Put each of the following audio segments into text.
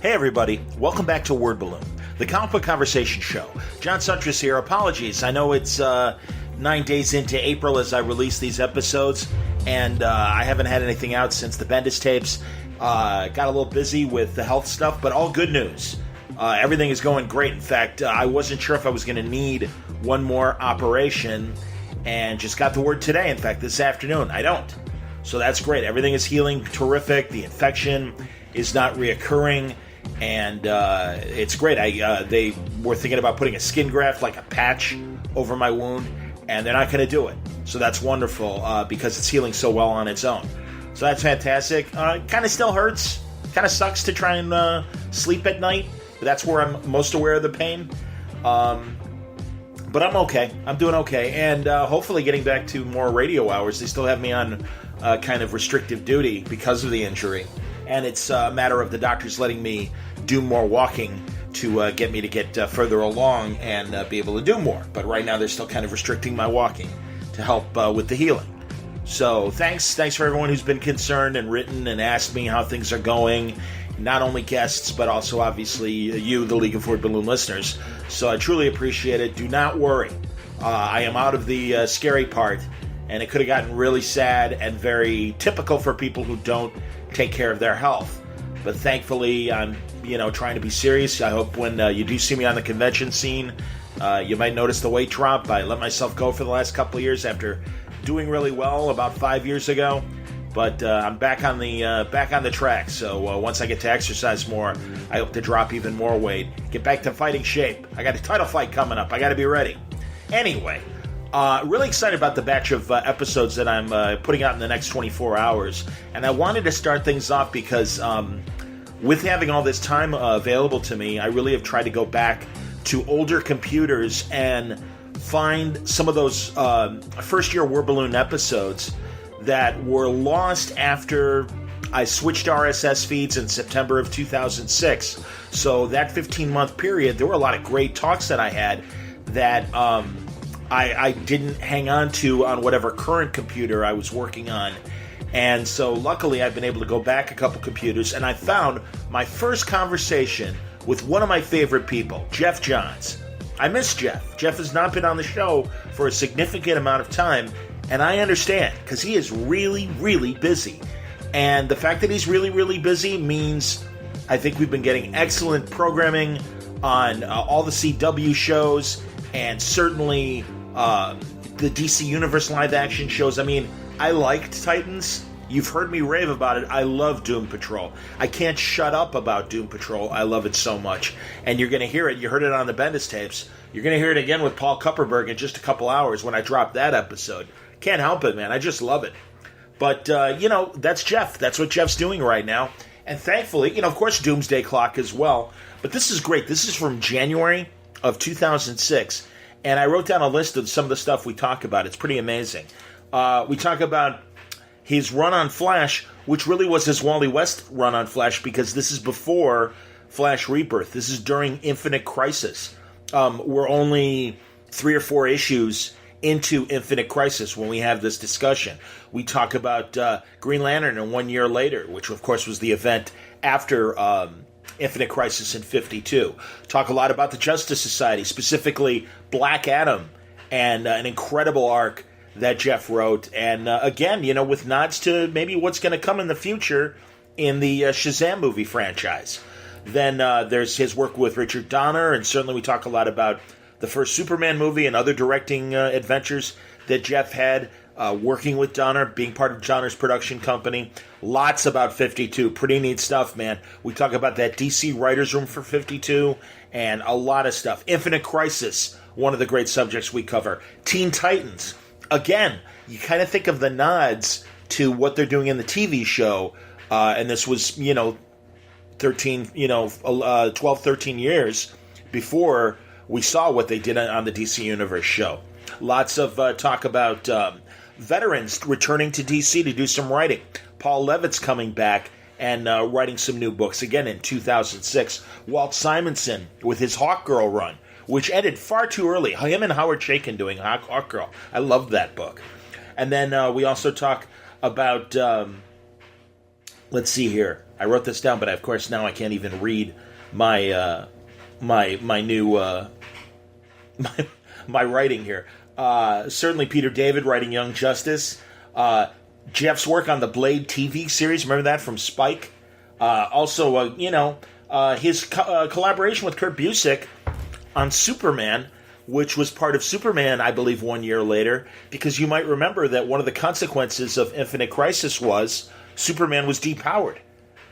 Hey everybody, welcome back to Word Balloon, the comic book conversation show. John Suntress here. Apologies, I know it's 9 days into April as I release these episodes, and I haven't had anything out since the Bendis tapes. Got a little busy with the health stuff, but all good news. Everything is going great. In fact, I wasn't sure if I was going to need one more operation, and just got the word today, in fact, this afternoon, I don't. So that's great. Everything is healing terrific. The infection is not reoccurring. And it's great. They were thinking about putting a skin graft, like a patch, over my wound, and they're not going to do it. So that's wonderful because it's healing so well on its own. So that's fantastic. Kind of still hurts. Kind of sucks to try and sleep at night. But that's where I'm most aware of the pain. But I'm okay. I'm doing okay. And hopefully getting back to more radio hours. They still have me on kind of restrictive duty because of the injury. And it's a matter of the doctors letting me do more walking to get me to get further along and be able to do more. But right now they're still kind of restricting my walking to help with the healing. So thanks for everyone who's been concerned and written and asked me how things are going. Not only guests, but also obviously you, the League of Word Balloon listeners. So I truly appreciate it. Do not worry. I am out of the scary part, and it could have gotten really sad and very typical for people who don't take care of their health. But thankfully, I'm trying to be serious. I hope when you do see me on the convention scene, you might notice the weight drop. I let myself go for the last couple of years after doing really well about 5 years ago. But I'm back on the track. So once I get to exercise more, I hope to drop even more weight, get back to fighting shape. I got a title fight coming up. I got to be ready. Anyway. Really excited about the batch of episodes that I'm putting out in the next 24 hours. And I wanted to start things off because with having all this time available to me, I really have tried to go back to older computers and find some of those first-year Word Balloon episodes that were lost after I switched RSS feeds in September of 2006. So that 15-month period, there were a lot of great talks that I had that I didn't hang on to on whatever current computer I was working on. And so luckily I've been able to go back a couple computers, and I found my first conversation with one of my favorite people, Geoff Johns. I miss Geoff. Geoff has not been on the show for a significant amount of time, and I understand, because he is really, really busy. And the fact that he's really, really busy means I think we've been getting excellent programming on all the CW shows, and certainly the DC Universe live action shows. I mean, I liked Titans. You've heard me rave about it. I love Doom Patrol. I can't shut up about Doom Patrol. I love it so much. And you're going to hear it. You heard it on the Bendis tapes. You're going to hear it again with Paul Kupperberg in just a couple hours when I drop that episode. Can't help it, man. I just love it. But, that's Geoff. That's what Geoff's doing right now. And thankfully, of course, Doomsday Clock as well. But this is great. This is from January of 2006. And I wrote down a list of some of the stuff we talk about. It's pretty amazing. We talk about his run on Flash, which really was his Wally West run on Flash, because this is before Flash Rebirth. This is during Infinite Crisis. We're only 3 or 4 issues into Infinite Crisis when we have this discussion. We talk about Green Lantern and 1 year later, which of course was the event after Infinite Crisis in 52. Talk a lot about the Justice Society, specifically Black Adam, and an incredible arc that Geoff wrote. And again, with nods to maybe what's going to come in the future in the Shazam movie franchise. Then there's his work with Richard Donner, and certainly we talk a lot about the first Superman movie and other directing adventures that Geoff had, working with Donner, being part of Donner's production company. Lots about 52. Pretty neat stuff, man. We talk about that DC writer's room for 52 and a lot of stuff. Infinite Crisis, one of the great subjects we cover. Teen Titans. Again, you kind of think of the nods to what they're doing in the TV show, and this was, 12, 13 years before we saw what they did on the DC Universe show. Lots of talk about veterans returning to DC to do some writing. Paul Levitt's coming back and writing some new books, again in 2006. Walt Simonson with his Hawkgirl run, which ended far too early. Him and Howard Chaykin doing Hawkgirl. I loved that book. And then we also talk about let's see here. I wrote this down, but of course now I can't even read my my new my writing here. Certainly Peter David writing Young Justice. Jeff's work on the Blade TV series, remember that from Spike? Also, his collaboration with Kurt Busiek on Superman, which was part of Superman, I believe, 1 year later, because you might remember that one of the consequences of Infinite Crisis was Superman was depowered.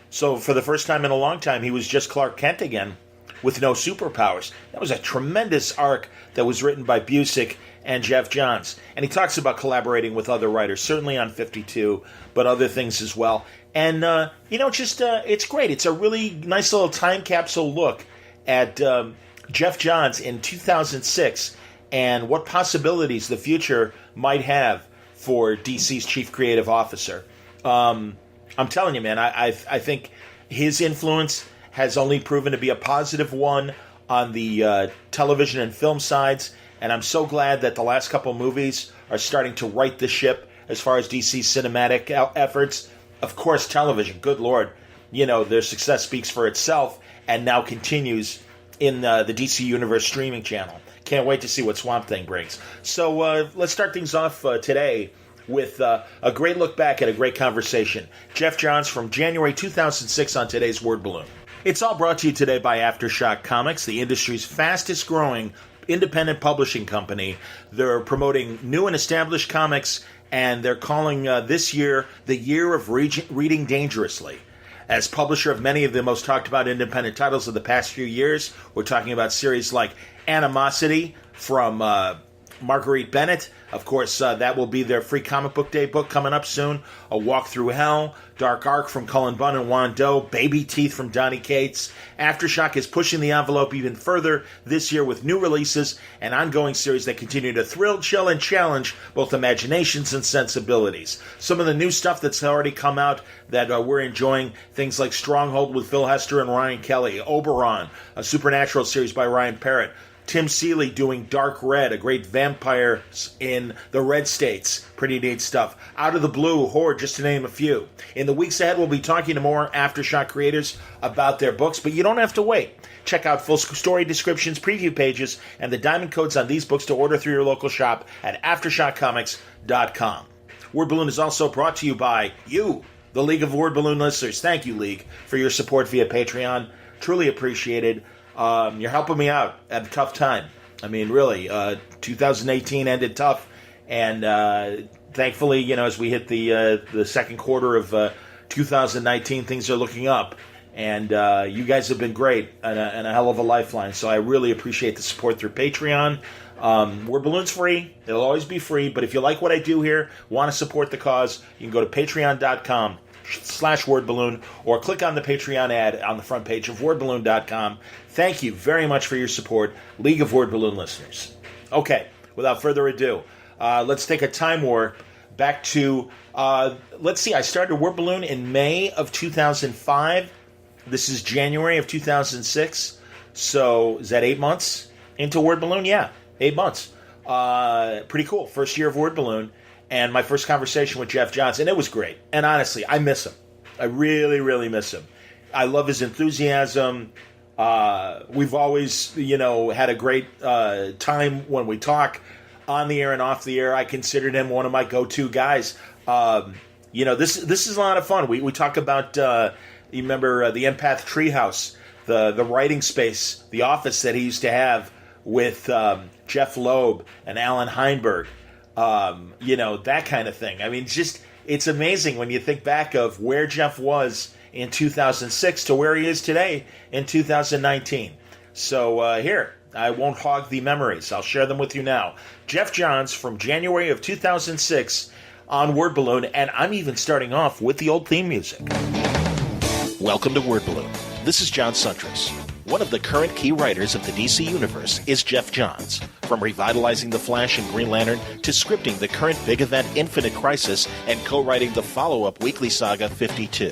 So for the first time in a long time, he was just Clark Kent again with no superpowers. That was a tremendous arc that was written by Busiek and Geoff Johns. And he talks about collaborating with other writers, certainly on 52, but other things as well. And, it's great. It's a really nice little time capsule look at Geoff Johns in 2006 and what possibilities the future might have for DC's chief creative officer. I'm telling you, man, I think his influence has only proven to be a positive one on the television and film sides, and I'm so glad that the last couple movies are starting to right the ship as far as DC's cinematic efforts. Of course, television, good Lord, their success speaks for itself and now continues in the DC Universe streaming channel. Can't wait to see what Swamp Thing brings. So let's start things off today with a great look back at a great conversation. Geoff Johns from January 2006 on today's Word Balloon. It's all brought to you today by Aftershock Comics, the industry's fastest growing independent publishing company. They're promoting new and established comics, and they're calling this year the year of reading dangerously. As publisher of many of the most talked about independent titles of the past few years, we're talking about series like Animosity from Marguerite Bennett. Of course, that will be their free comic book day book coming up soon. A Walk Through Hell, Dark Arc from Cullen Bunn and Juan Doe, Baby Teeth from Donny Cates. Aftershock is pushing the envelope even further this year with new releases and ongoing series that continue to thrill, chill, and challenge both imaginations and sensibilities. Some of the new stuff that's already come out that we're enjoying, things like Stronghold with Phil Hester and Ryan Kelly, Oberon, a supernatural series by Ryan Parrott, Tim Seeley doing Dark Red, a great vampires in the red states. Pretty neat stuff. Out of the Blue, Horde, just to name a few. In the weeks ahead, we'll be talking to more Aftershock creators about their books, but you don't have to wait. Check out full story descriptions, preview pages, and the diamond codes on these books to order through your local shop at AftershockComics.com. Word Balloon is also brought to you by you, the League of Word Balloon listeners. Thank you, League, for your support via Patreon. Truly appreciated. You're helping me out at a tough time. I mean, really, 2018 ended tough, and thankfully, as we hit the second quarter of 2019, things are looking up, and you guys have been great and a hell of a lifeline. So I really appreciate the support through Patreon. Word Balloon's free; it'll always be free. But if you like what I do here, want to support the cause, you can go to patreon.com/wordballoon or click on the Patreon ad on the front page of wordballoon.com. Thank you very much for your support, League of Word Balloon listeners. Okay, without further ado, let's take a time warp back to, let's see, I started Word Balloon in May of 2005. This is January of 2006. So is that 8 months into Word Balloon? Yeah, 8 months. Pretty cool. First year of Word Balloon. And my first conversation with Geoff Johns, and it was great. And honestly, I miss him. I really, really miss him. I love his enthusiasm. We've always, had a great time when we talk on the air and off the air. I considered him one of my go-to guys. This is a lot of fun. We talk about, you remember the Empath Treehouse, the writing space, the office that he used to have with Jeff Loeb and Alan Heinberg. That kind of thing. I mean, it's amazing when you think back of where Jeff was in 2006 to where he is today in 2019. So here, I won't hog the memories. I'll share them with you now. Geoff Johns from January of 2006 on Word Balloon, and I'm even starting off with the old theme music. Welcome to Word Balloon. This is John Suntress. One of the current key writers of the DC Universe is Geoff Johns. From revitalizing The Flash and Green Lantern to scripting the current big event Infinite Crisis and co-writing the follow-up weekly saga 52.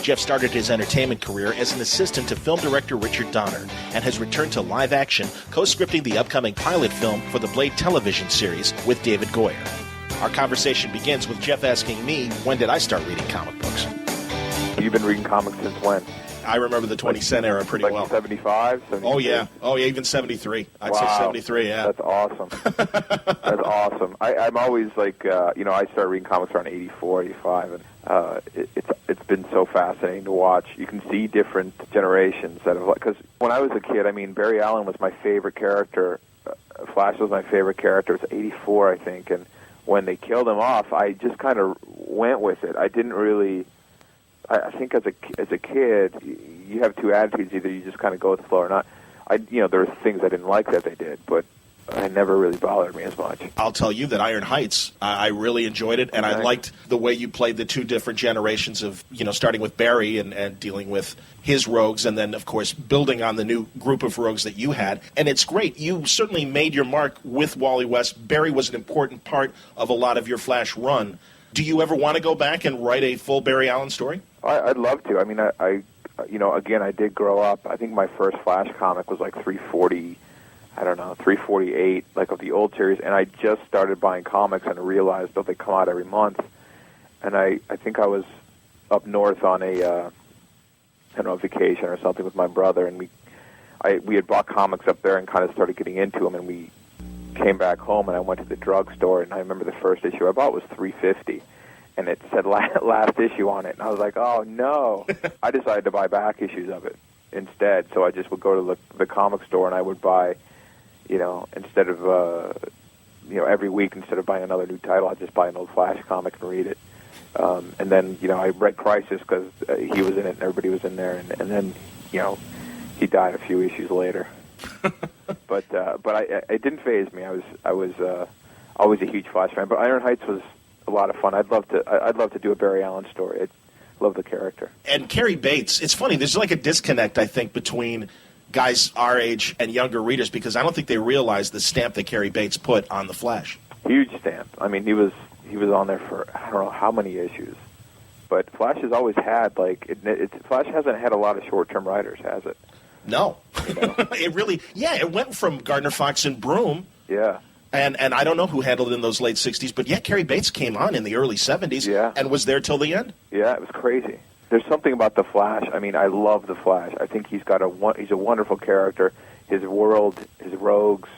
Geoff started his entertainment career as an assistant to film director Richard Donner and has returned to live action, co-scripting the upcoming pilot film for the Blade television series with David Goyer. Our conversation begins with Geoff asking me, when did I start reading comic books? you've been reading comics since when? I remember the 20 cent era pretty like well. 75? Oh, yeah, even 73. I'd say 73, yeah. That's awesome. That's awesome. I'm always like, I started reading comics around 84, 85, and it's been so fascinating to watch. You can see different generations that have, because when I was a kid, I mean, Barry Allen was my favorite character. Flash was my favorite character. It was 84, I think, and when they killed him off, I just kind of went with it. I didn't really... I think as a kid, you have two attitudes: either you just kind of go with the flow or not. There were things I didn't like that they did, but it never really bothered me as much. I'll tell you that Iron Heights, I really enjoyed it, and I liked the way you played the two different generations of, starting with Barry and dealing with his rogues, and then, of course, building on the new group of rogues that you had. And it's great. You certainly made your mark with Wally West. Barry was an important part of a lot of your Flash run. Do you ever want to go back and write a full Barry Allen story? I'd love to. I mean, again, I did grow up. I think my first Flash comic was like 348, like of the old series, and I just started buying comics and realized that they come out every month. And I think I was up north on a vacation or something with my brother, and we had bought comics up there and kind of started getting into them, and we came back home, and I went to the drugstore, and I remember the first issue I bought was $3.50. And it said last issue on it. And I was like, oh, no. I decided to buy back issues of it instead. So I just would go to the comic store, and I would buy, instead of, every week, instead of buying another new title, I'd just buy an old Flash comic and read it. And then, I read Crisis because he was in it and everybody was in there. And then, he died a few issues later. But it didn't faze me. I was always a huge Flash fan. But Iron Heights was a lot of fun. I'd love to do a Barry Allen story. I love the character. And Cary Bates, it's funny. There's like a disconnect, I think, between guys our age and younger readers, because I don't think they realize the stamp that Cary Bates put on the Flash. Huge stamp. I mean, he was on there for I don't know how many issues, but Flash has always had Flash hasn't had a lot of short-term writers, has it? No, it really. Yeah, it went from Gardner Fox and Broom. Yeah. And I don't know who handled it in those late 60s, but yeah, Cary Bates came on in the early 70s and was there till the end. Yeah, it was crazy. There's something about the Flash. I mean, I love the Flash. I think he's a wonderful character. His world, his rogues,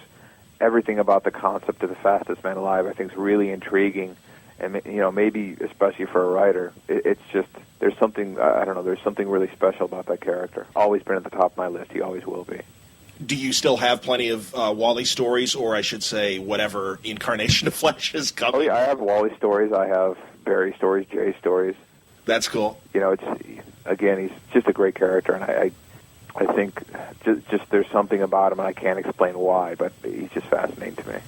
everything about the concept of the fastest man alive, I think is really intriguing. And maybe especially for a writer, it's just there's something I don't know. There's something really special about that character. Always been at the top of my list. He always will be. Do you still have plenty of Wally stories, or I should say whatever incarnation of Flash is coming? Oh, yeah, I have Wally stories. I have Barry stories, Jay stories. That's cool. He's just a great character, and I think just there's something about him, and I can't explain why, but he's just fascinating to me.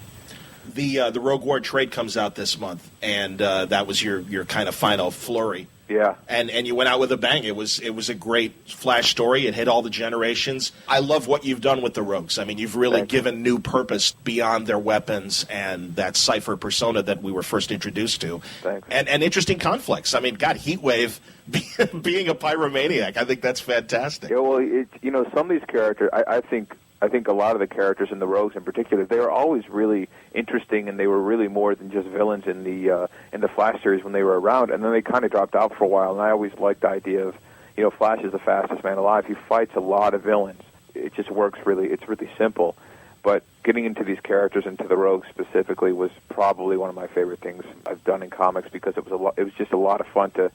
The Rogue War trade comes out this month, and that was your kind of final flurry. Yeah. And you went out with a bang. It was a great Flash story. It hit all the generations. I love what you've done with the Rogues. I mean, you've really given new purpose beyond their weapons and that Cypher persona that we were first introduced to. Thanks. And interesting conflicts. I mean, God, Heatwave being a pyromaniac, I think that's fantastic. Yeah, well, some of these characters, I think a lot of the characters in the Rogues in particular, they were always really interesting, and they were really more than just villains in the Flash series when they were around, and then they kind of dropped out for a while, and I always liked the idea of, Flash is the fastest man alive. He fights a lot of villains. It just works it's really simple. But getting into these characters, into the Rogues specifically, was probably one of my favorite things I've done in comics, because it was just a lot of fun to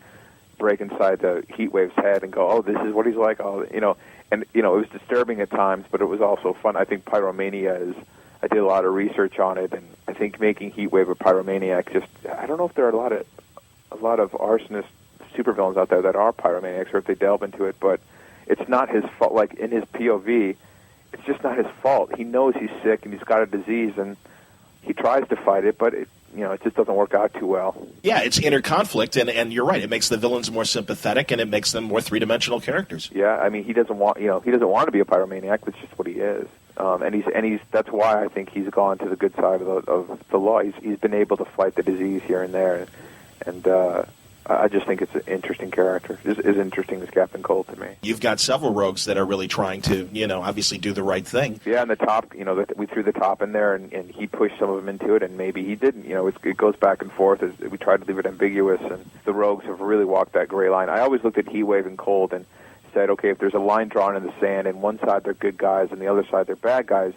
break inside the Heatwave's head and go, oh, this is what he's like, and it was disturbing at times, but it was also fun. I think Pyromania I did a lot of research on it, and I think making Heatwave a pyromaniac, I don't know if there are a lot of arsonist supervillains out there that are pyromaniacs, or if they delve into it, but it's not his fault. Like, in his POV, it's just not his fault. He knows he's sick and he's got a disease, and he tries to fight it, but it just doesn't work out too well. Yeah, it's inner conflict, and you're right. It makes the villains more sympathetic, and it makes them more three-dimensional characters. Yeah, I mean, he doesn't want to be a pyromaniac. That's just what he is. And that's why I think he's gone to the good side of the law. He's been able to fight the disease here and there, and I just think it's an interesting character. It's as interesting as Captain Cold to me. You've got several rogues that are really trying to, obviously do the right thing. Yeah, and the top, we threw the top in there, and he pushed some of them into it, and maybe he didn't. It goes back and forth. We tried to leave it ambiguous, and the rogues have really walked that gray line. I always looked at Heatwave and Cold and said, okay, if there's a line drawn in the sand, and one side they're good guys, and the other side they're bad guys,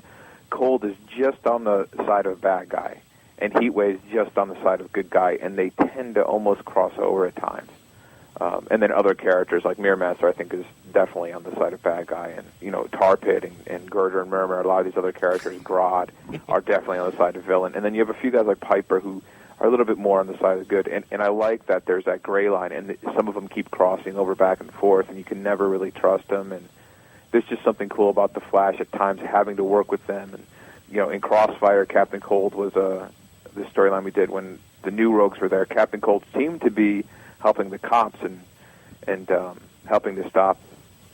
Cold is just on the side of a bad guy, and Heatwave is just on the side of a good guy, and they tend to almost cross over at times. And then other characters like Mirror Master, I think, is definitely on the side of bad guy, and Tar Pit and Girder and Murmur, a lot of these other characters, Grodd, are definitely on the side of villain. And then you have a few guys like Piper who are a little bit more on the side of good. And I like that there's that gray line, and some of them keep crossing over back and forth, and you can never really trust them. And there's just something cool about the Flash at times having to work with them. And in Crossfire, Captain Cold was the storyline we did when the new rogues were there. Captain Cold seemed to be helping the cops and helping to stop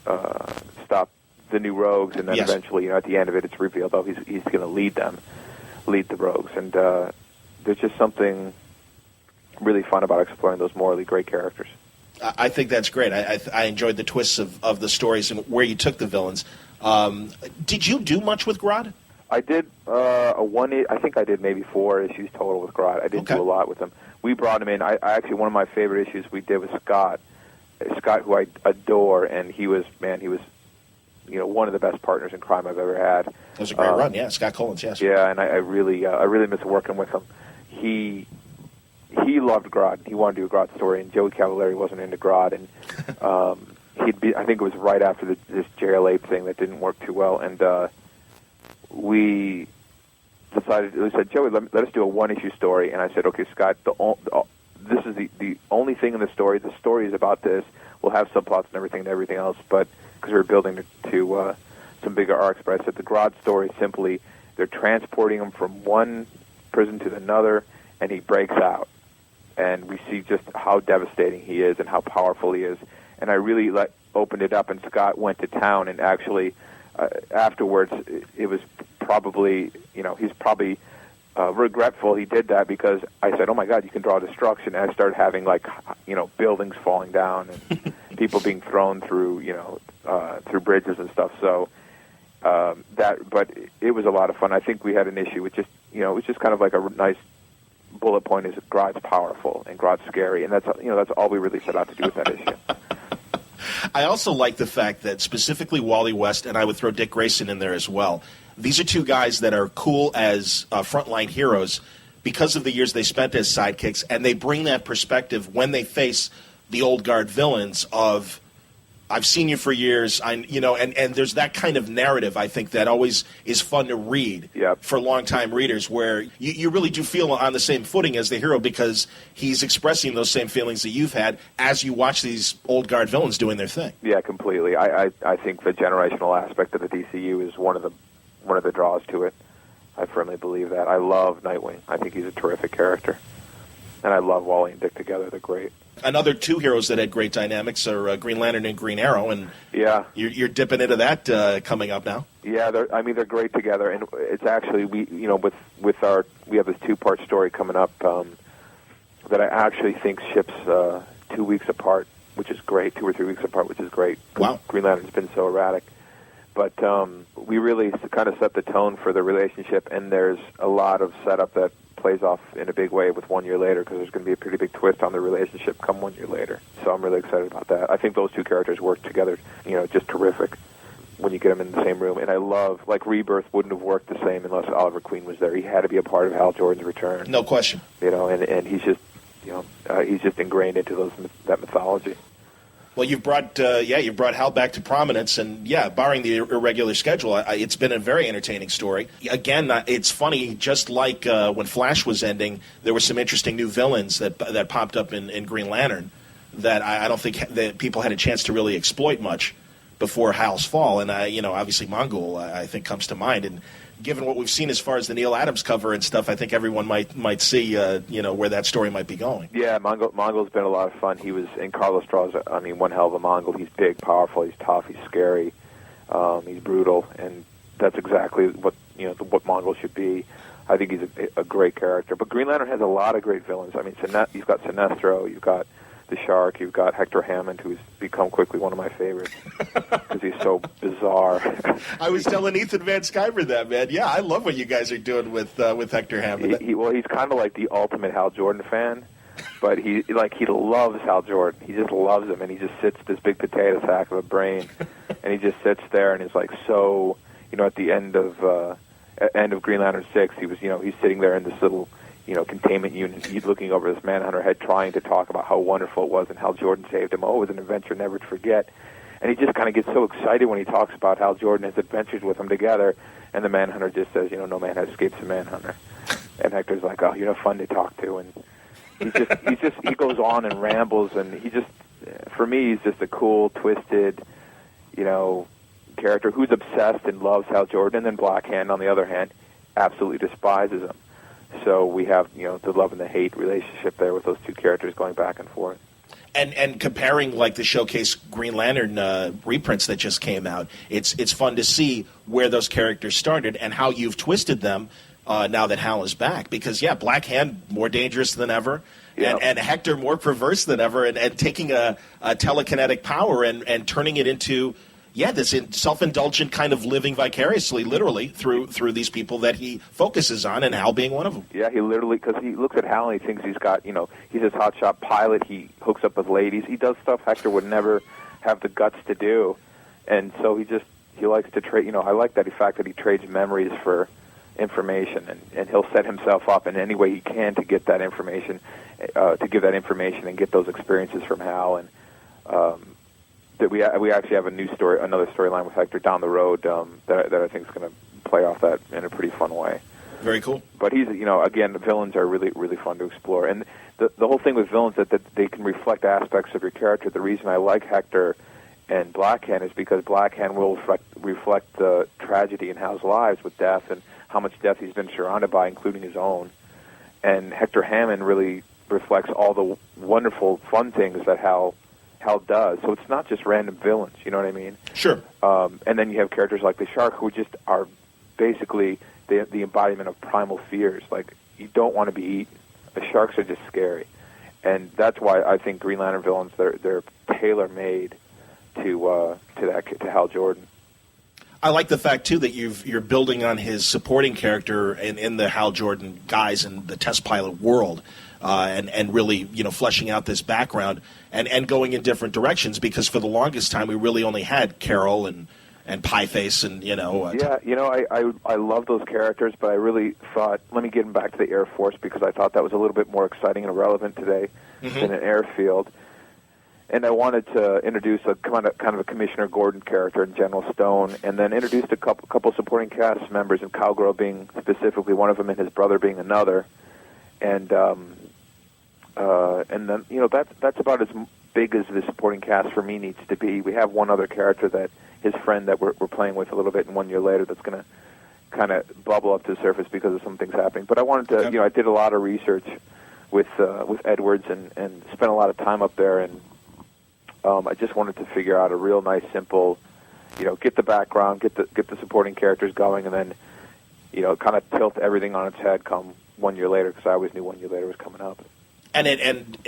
the new rogues, and then yes. Eventually, at the end of it, it's revealed he's going to lead the rogues, and there's just something really fun about exploring those morally great characters. I think that's great. I enjoyed the twists of the stories and where you took the villains. Did you do much with Grodd? I did I think I did maybe 4 issues total with Grodd. I didn't do a lot with him. We brought him in. I actually, one of my favorite issues we did was Scott, who I adore, and he was one of the best partners in crime I've ever had. That was a great run, yeah. Scott Collins, yes. Yeah, and I really miss working with him. He loved Grodd. He wanted to do a Grodd story, and Joey Cavallari wasn't into Grodd, and I think it was right after this jail ape thing that didn't work too well, and we said, Joey, let us do a 1-issue story. And I said, okay, Scott, this is the only thing in the story. The story is about this. We'll have subplots and everything else, but because we were building to some bigger arcs. But I said the Grodd story simply, they're transporting him from one prison to another, and he breaks out. And we see just how devastating he is and how powerful he is. And I really opened it up, and Scott went to town, and actually afterwards it was probably, he's probably regretful he did that, because I said, oh my God, you can draw destruction. And I started having buildings falling down and people being thrown through, through bridges and stuff. So but it was a lot of fun. I think we had an issue with just, it was just kind of like a nice bullet point is that Grodd's powerful and Grodd's scary. And that's all we really set out to do with that issue. I also like the fact that specifically Wally West, and I would throw Dick Grayson in there as well, these are two guys that are cool as frontline heroes because of the years they spent as sidekicks, and they bring that perspective when they face the old guard villains of, I've seen you for years, and there's that kind of narrative, I think, that always is fun to read for longtime readers, where you really do feel on the same footing as the hero because he's expressing those same feelings that you've had as you watch these old guard villains doing their thing. Yeah, completely. I think the generational aspect of the DCU is one of the draws to it. I firmly believe that. I love Nightwing. I think he's a terrific character. And I love Wally and Dick together. They're great. Another two heroes that had great dynamics are Green Lantern and Green Arrow, and you're dipping into that coming up now. Yeah, they're great together, and it's actually we have this 2-part story coming up that I actually think ships 2 weeks apart, which is great, 2 or 3 weeks apart, which is great. Wow, Green Lantern's been so erratic, but we really kind of set the tone for the relationship, and there's a lot of setup that plays off in a big way with 1 year later, because there's going to be a pretty big twist on the relationship come 1 year later. So I'm really excited about that. I think those two characters work together, just terrific when you get them in the same room. And I love, Rebirth wouldn't have worked the same unless Oliver Queen was there. He had to be a part of Hal Jordan's return. No question. And he's just, he's just ingrained into that mythology. Well, you've brought Hal back to prominence, and barring the irregular schedule, it's been a very entertaining story. Again, it's funny, just like when Flash was ending, there were some interesting new villains that popped up in Green Lantern that I don't think that people had a chance to really exploit much before Hal's fall, and obviously Mongol I think comes to mind, and given what we've seen as far as the Neil Adams cover and stuff, I think everyone might see where that story might be going. Yeah, Mongol's been a lot of fun. He was in Carlos Straw's. One hell of a Mongol. He's big, powerful. He's tough. He's scary. He's brutal, and that's exactly what Mongol should be. I think he's a great character. But Green Lantern has a lot of great villains. You've got Sinestro. You've got the Shark. You've got Hector Hammond, who's become quickly one of my favorites because he's so bizarre. I was telling Ethan Van Sciver that, man. Yeah, I love what you guys are doing with Hector Hammond. He's kind of like the ultimate Hal Jordan fan, but he loves Hal Jordan. He just loves him, and he just sits this big potato sack of a brain, and he just sits there and is like so. At the end of Green Lantern 6, he was he's sitting there in this little containment unit. He's looking over this Manhunter head, trying to talk about how wonderful it was and how Jordan saved him. Oh, it was an adventure never to forget. And he just kind of gets so excited when he talks about how Jordan has adventures with him together. And the Manhunter just says, no man has escaped the Manhunter. And Hector's like, oh, you're fun to talk to. And he goes on and rambles. And for me, he's just a cool, twisted, character who's obsessed and loves Hal Jordan. And then Black Hand, on the other hand, absolutely despises him. So we have, the love and the hate relationship there with those two characters going back and forth. And comparing like the Showcase Green Lantern reprints that just came out, it's fun to see where those characters started and how you've twisted them now that Hal is back. Because Black Hand more dangerous than ever, and Hector more perverse than ever, and taking a telekinetic power and turning it into this self-indulgent kind of living vicariously, literally, through these people that he focuses on, and Hal being one of them. Yeah, he literally, because he looks at Hal and he thinks he's got, he's his hotshot pilot, he hooks up with ladies, he does stuff Hector would never have the guts to do, and so he likes to trade, I like that fact that he trades memories for information, and he'll set himself up in any way he can to get that information, to give that information and get those experiences from Hal, and that we actually have another storyline with Hector down the road that I think is going to play off that in a pretty fun way. Very cool. But he's again, the villains are really really fun to explore, and the whole thing with villains that they can reflect aspects of your character. The reason I like Hector and Black Hand is because Black Hand will reflect the tragedy in Hal's lives with death and how much death he's been surrounded by, including his own. And Hector Hammond really reflects all the wonderful fun things that Hal does. So it's not just random villains, you know what I mean? Sure. And then you have characters like the Shark who just are basically the embodiment of primal fears. Like, you don't want to be eaten. The sharks are just scary. And that's why I think Green Lantern villains, they're tailor-made to Hal Jordan. I like the fact, too, that you're building on his supporting character in the Hal Jordan guys in the test pilot world. And really, fleshing out this background and going in different directions, because for the longest time we really only had Carol and Pieface and I love those characters, but I really thought, let me get him back to the Air Force, because I thought that was a little bit more exciting and relevant today than an airfield. And I wanted to introduce a kind of a Commissioner Gordon character in General Stone, and then introduced a couple supporting cast members, and Cowgirl being specifically one of them, and his brother being another. And then that's about as big as the supporting cast for me needs to be. We have one other character that his friend that we're playing with a little bit, and 1 year later that's going to kind of bubble up to the surface because of some things happening. But I wanted to, I did a lot of research with Edwards and spent a lot of time up there, and I just wanted to figure out a real nice, simple, get the background, get the supporting characters going, and then kind of tilt everything on its head come 1 year later, because I always knew 1 year later was coming up. And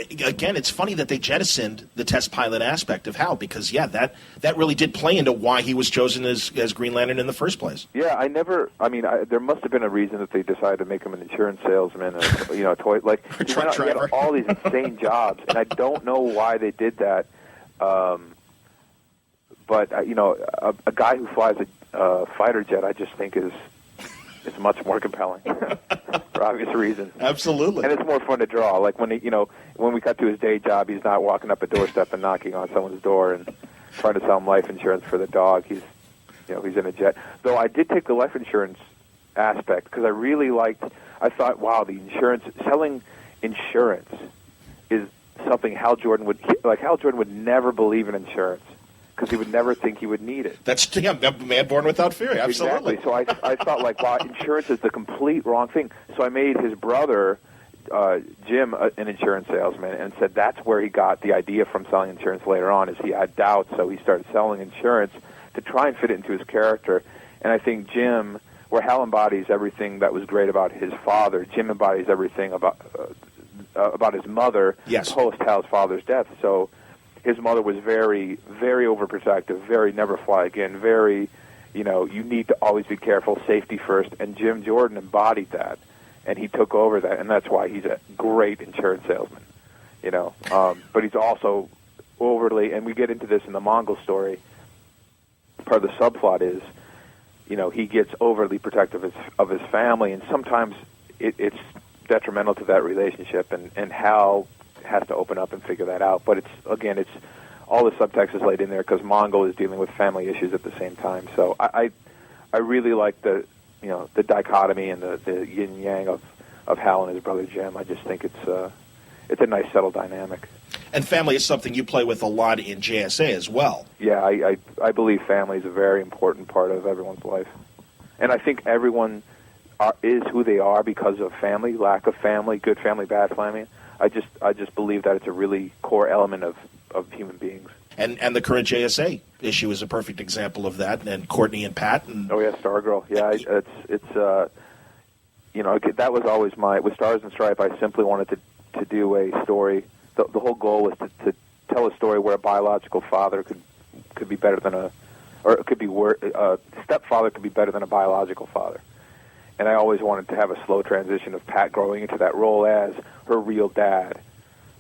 again, it's funny that they jettisoned the test pilot aspect of Hal, because that really did play into why he was chosen as Green Lantern in the first place. Yeah, there must have been a reason that they decided to make him an insurance salesman, a toy, like he had all these insane jobs, and I don't know why they did that. But a guy who flies a fighter jet, I just think is much more compelling for obvious reasons. Absolutely. And it's more fun to draw. Like when we cut to his day job, he's not walking up a doorstep and knocking on someone's door and trying to sell him life insurance for the dog. He's in a jet. Though I did take the life insurance aspect because I thought, wow, selling insurance is something Hal Jordan would never believe in insurance, because he would never think he would need it. That's man born without fear. Absolutely. Exactly. So I thought, wow, insurance is the complete wrong thing. So I made his brother, Jim, an insurance salesman, and said that's where he got the idea from selling insurance later on, is he had doubts, so he started selling insurance to try and fit it into his character. And I think Jim, where Hal embodies everything that was great about his father, Jim embodies everything about about his mother post Hal's father's death. So his mother was very, very overprotective, very never fly again, very, you need to always be careful, safety first. And Jim Jordan embodied that, and he took over that, and that's why he's a great insurance salesman. But he's also overly, and we get into this in the Mongol story. Part of the subplot is, he gets overly protective of his family, and sometimes it's detrimental to that relationship, and Hal has to open up and figure that out. But it's all the subtext is laid in there because Mongol is dealing with family issues at the same time. So I really like the dichotomy and the yin and yang of Hal and his brother Jim. I just think it's a nice subtle dynamic. And family is something you play with a lot in JSA as well. Yeah, I believe family is a very important part of everyone's life, and I think everyone is who they are because of family, lack of family, good family, bad family. I just believe that it's a really core element of human beings. And the current JSA issue is a perfect example of that. And Courtney and Pat. And oh yeah, Stargirl. Yeah, it's that was always with Stars and Stripe. I simply wanted to do a story. The whole goal was to tell a story where a biological father could be better than a stepfather could be better than a biological father. And I always wanted to have a slow transition of Pat growing into that role as her real dad,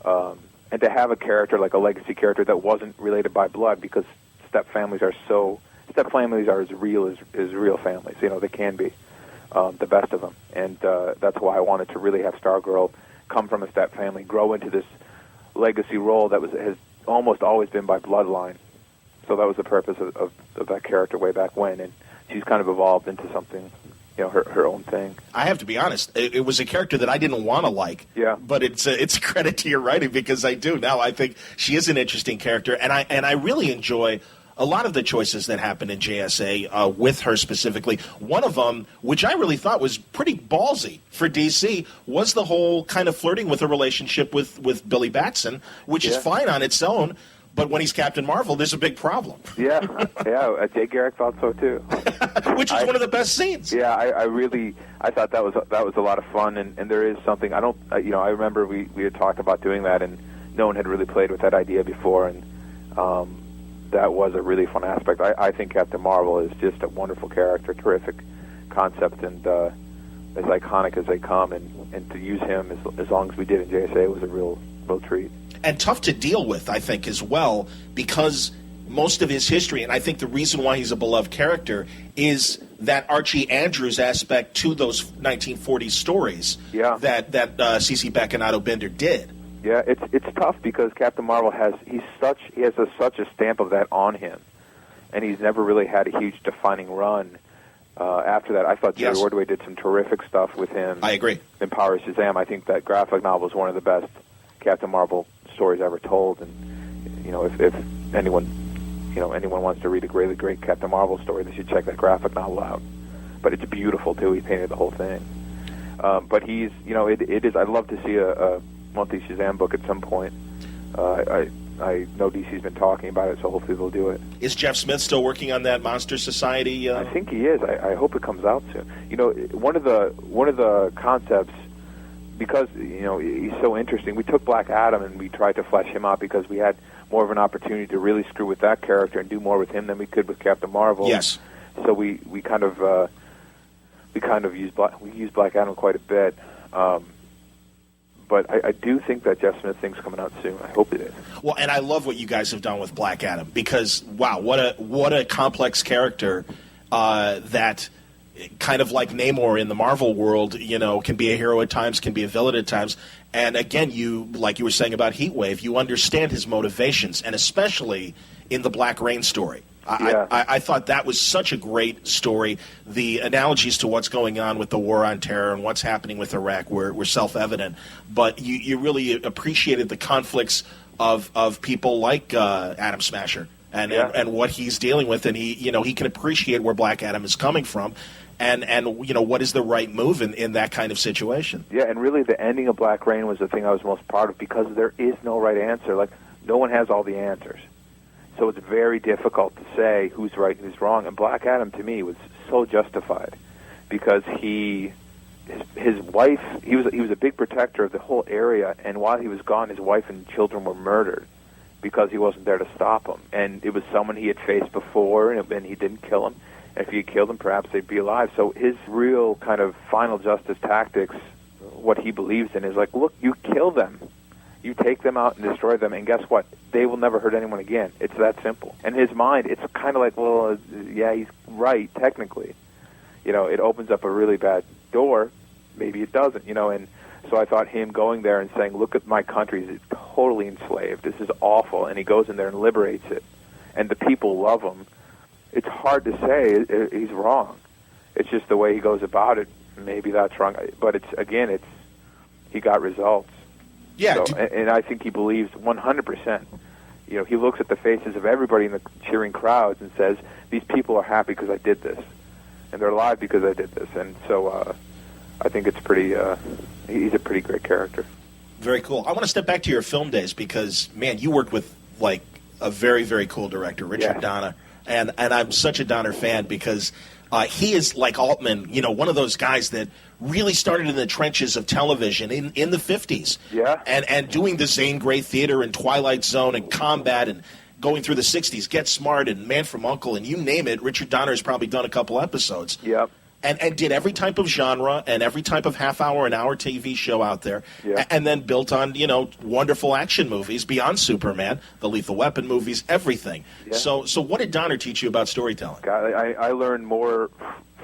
and to have a character like a legacy character that wasn't related by blood, because step families are as real as real families. They can be the best of them, and that's why I wanted to really have Stargirl come from a step family, grow into this legacy role that has almost always been by bloodline. So that was the purpose of that character way back when, and she's kind of evolved into something, her own thing. I have to be honest, it was a character that I didn't want to like. Yeah. But it's a credit to your writing, because I do now. I think she is an interesting character, and I really enjoy a lot of the choices that happen in JSA with her specifically. One of them, which I really thought was pretty ballsy for DC, was the whole kind of flirting with a relationship with Billy Batson, which is fine on its own. But when he's Captain Marvel, there's a big problem. Yeah. Jay Garrick thought so too. Which is one of the best scenes. Yeah, I thought that was a lot of fun, and there is something I remember we had talked about doing that, and no one had really played with that idea before, and that was a really fun aspect. I think Captain Marvel is just a wonderful character, terrific concept, and as iconic as they come, and to use him as long as we did in JSA was a real treat. And tough to deal with, I think, as well, because most of his history, and I think the reason why he's a beloved character, is that Archie Andrews aspect to those 1940s stories that C.C. Beck and Otto Binder did. Yeah, it's tough because Captain Marvel has such a stamp of that on him, and he's never really had a huge defining run. After that, I thought Jerry Ordway did some terrific stuff with him. I agree. In Power Shazam, I think that graphic novel is one of the best Captain Marvel stories ever told, and if anyone wants to read a really great Captain Marvel story, they should check that graphic novel out. But it's beautiful too. He painted the whole thing. But he's it is. I'd love to see a monthly Shazam book at some point. I know DC's been talking about it, so hopefully they'll do it. Is Jeff Smith still working on that Monster Society? I think he is. I hope it comes out soon. One of the concepts, because he's so interesting. We took Black Adam and we tried to flesh him out because we had more of an opportunity to really screw with that character and do more with him than we could with Captain Marvel. Yes. So we kind of used Black Adam quite a bit. But I do think that Jeff Smith thing's coming out soon. I hope it is. Well, and I love what you guys have done with Black Adam, because wow, what a complex character that. Kind of like Namor in the Marvel world, can be a hero at times, can be a villain at times. And again, like you were saying about Heatwave, you understand his motivations, and especially in the Black Rain story. I thought that was such a great story. The analogies to what's going on with the war on terror and what's happening with Iraq were self-evident. But you really appreciated the conflicts of people like Atom Smasher and what he's dealing with, and he can appreciate where Black Adam is coming from. And what is the right move in that kind of situation? Yeah, and really the ending of Black Rain was the thing I was most proud of, because there is no right answer. Like, no one has all the answers. So it's very difficult to say who's right and who's wrong. And Black Adam, to me, was so justified, because he his wife, he was a big protector of the whole area, and while he was gone, his wife and children were murdered because he wasn't there to stop them. And it was someone he had faced before, and he didn't kill him. And if he had killed them, perhaps they'd be alive. So his real kind of final justice tactics, what he believes in, is like, look, you kill them. You take them out and destroy them, and guess what? They will never hurt anyone again. It's that simple. And in his mind, it's kind of like, well, yeah, he's right, technically. You know, it opens up a really bad door. Maybe it doesn't, you know. And so I thought him going there and saying, look at my country, it's totally enslaved. This is awful. And he goes in there and liberates it. And the people love him. It's hard to say he's wrong. It's just the way he goes about it. Maybe that's wrong. But he got results. Yeah, so, and I think he believes 100%. You know, he looks at the faces of everybody in the cheering crowds and says, these people are happy because I did this. And they're alive because I did this. And so I think it's pretty, he's a pretty great character. Very cool. I want to step back to your film days because, man, you worked with, like, a very, very cool director, Richard Donner. And I'm such a Donner fan because he is, like Altman, you know, one of those guys that really started in the trenches of television in the 50s. Yeah. And doing the Zane Grey Theater and Twilight Zone and Combat and going through the 60s, Get Smart and Man from U.N.C.L.E. and you name it, Richard Donner has probably done a couple episodes. Yep. And did every type of genre and every type of half-hour and hour TV show out there. Yeah. And then built on, you know, wonderful action movies beyond Superman, the Lethal Weapon movies, everything. Yeah. So what did Donner teach you about storytelling? God, I learned more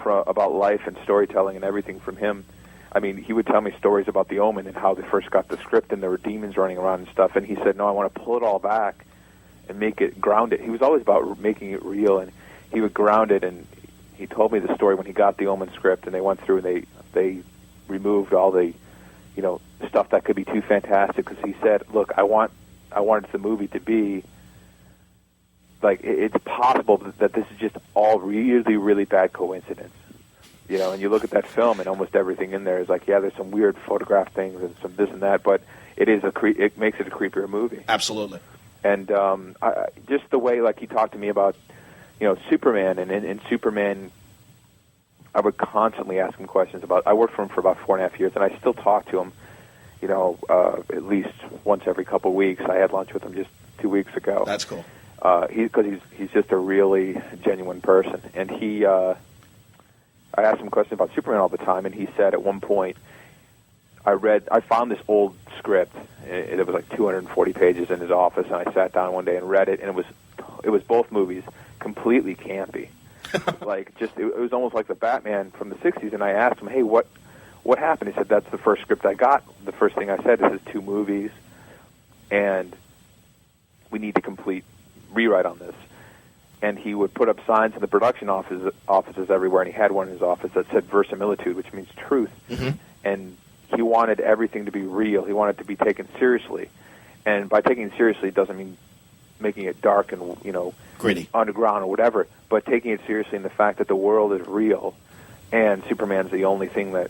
about life and storytelling and everything from him. I mean, he would tell me stories about The Omen and how they first got the script and there were demons running around and stuff. And he said, no, I want to pull it all back and make it, ground it. He was always about making it real, and he would ground it. And he told me the story when he got the Omen script, and they went through and they removed all the, you know, stuff that could be too fantastic, because he said, look, I wanted the movie to be like, it's possible that this is just all really, really bad coincidence. You know, and you look at that film, and almost everything in there is like, yeah, there's some weird photograph things and some this and that, but it makes it a creepier movie. Absolutely. And just the way, like, he talked to me about, you know, Superman, and in Superman, I would constantly ask him questions about. I worked for him for about 4.5 years, and I still talk to him, you know, at least once every couple of weeks. I had lunch with him just 2 weeks ago. That's cool. Because he's just a really genuine person, and I asked him questions about Superman all the time, and he said at one point, I found this old script. It was like 240 pages in his office, and I sat down one day and read it, and it was both movies completely campy. Like, just it was almost like the Batman from the 60s, and I asked him, hey, what happened? He said, that's the first script I got. The first thing I said, this is 2 movies, and we need a complete rewrite on this. And he would put up signs in the production offices everywhere, and he had one in his office that said verisimilitude, which means truth. Mm-hmm. And he wanted everything to be real. He wanted it to be taken seriously. And by taking it seriously, it doesn't mean making it dark and, you know, gritty, underground or whatever, but taking it seriously in the fact that the world is real, and Superman's the only thing that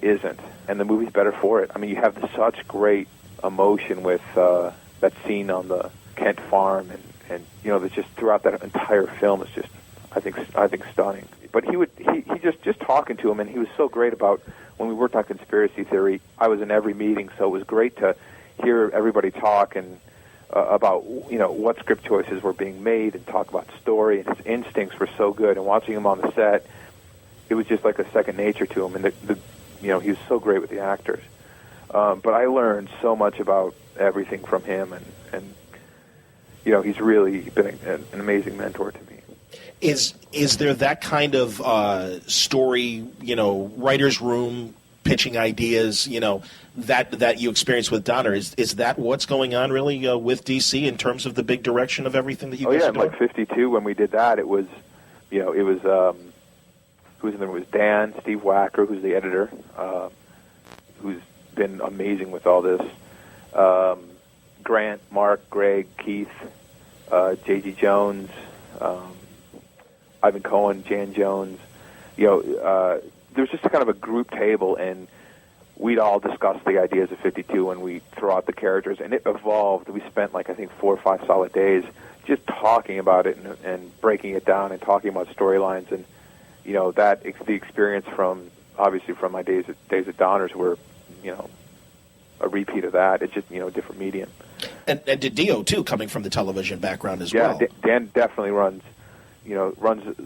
isn't. And the movie's better for it. I mean, you have such great emotion with that scene on the Kent farm, and you know, that's just throughout that entire film is just, I think stunning. But he just talking to him, and he was so great about, when we worked on conspiracy theory, I was in every meeting, so it was great to hear everybody talk and about, you know, what script choices were being made, and talk about story, and his instincts were so good. And watching him on the set, it was just like a second nature to him, and you know, he was so great with the actors. But I learned so much about everything from him, and you know, he's really been an amazing mentor to me. Is there that kind of story, you know, writer's room, pitching ideas, you know, that you experience with Donner? Is that what's going on really with DC in terms of the big direction of everything that you guys are doing? Like 52, when we did that, it was, you know, it was who was in there? It was Dan, Steve Wacker, who's the editor, who's been amazing with all this. Grant, Mark, Greg, Keith, J.G. Jones, Ivan Cohen, Jan Jones. You know, there was just a kind of a group table, and we'd all discuss the ideas of 52, and we throw out the characters, and it evolved. We spent, like, I think 4 or 5 solid days just talking about it and breaking it down and talking about storylines, and, you know, the experience from obviously from my days at Donner's were, a repeat of that. It's just, different medium. And DiDio, too, coming from the television background as well. well. Yeah, Dan definitely runs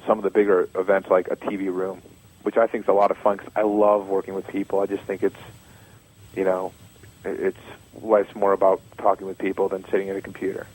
some of the bigger events like a TV room, which I think is a lot of fun because I love working with people. I just think it's life's more about talking with people than sitting at a computer.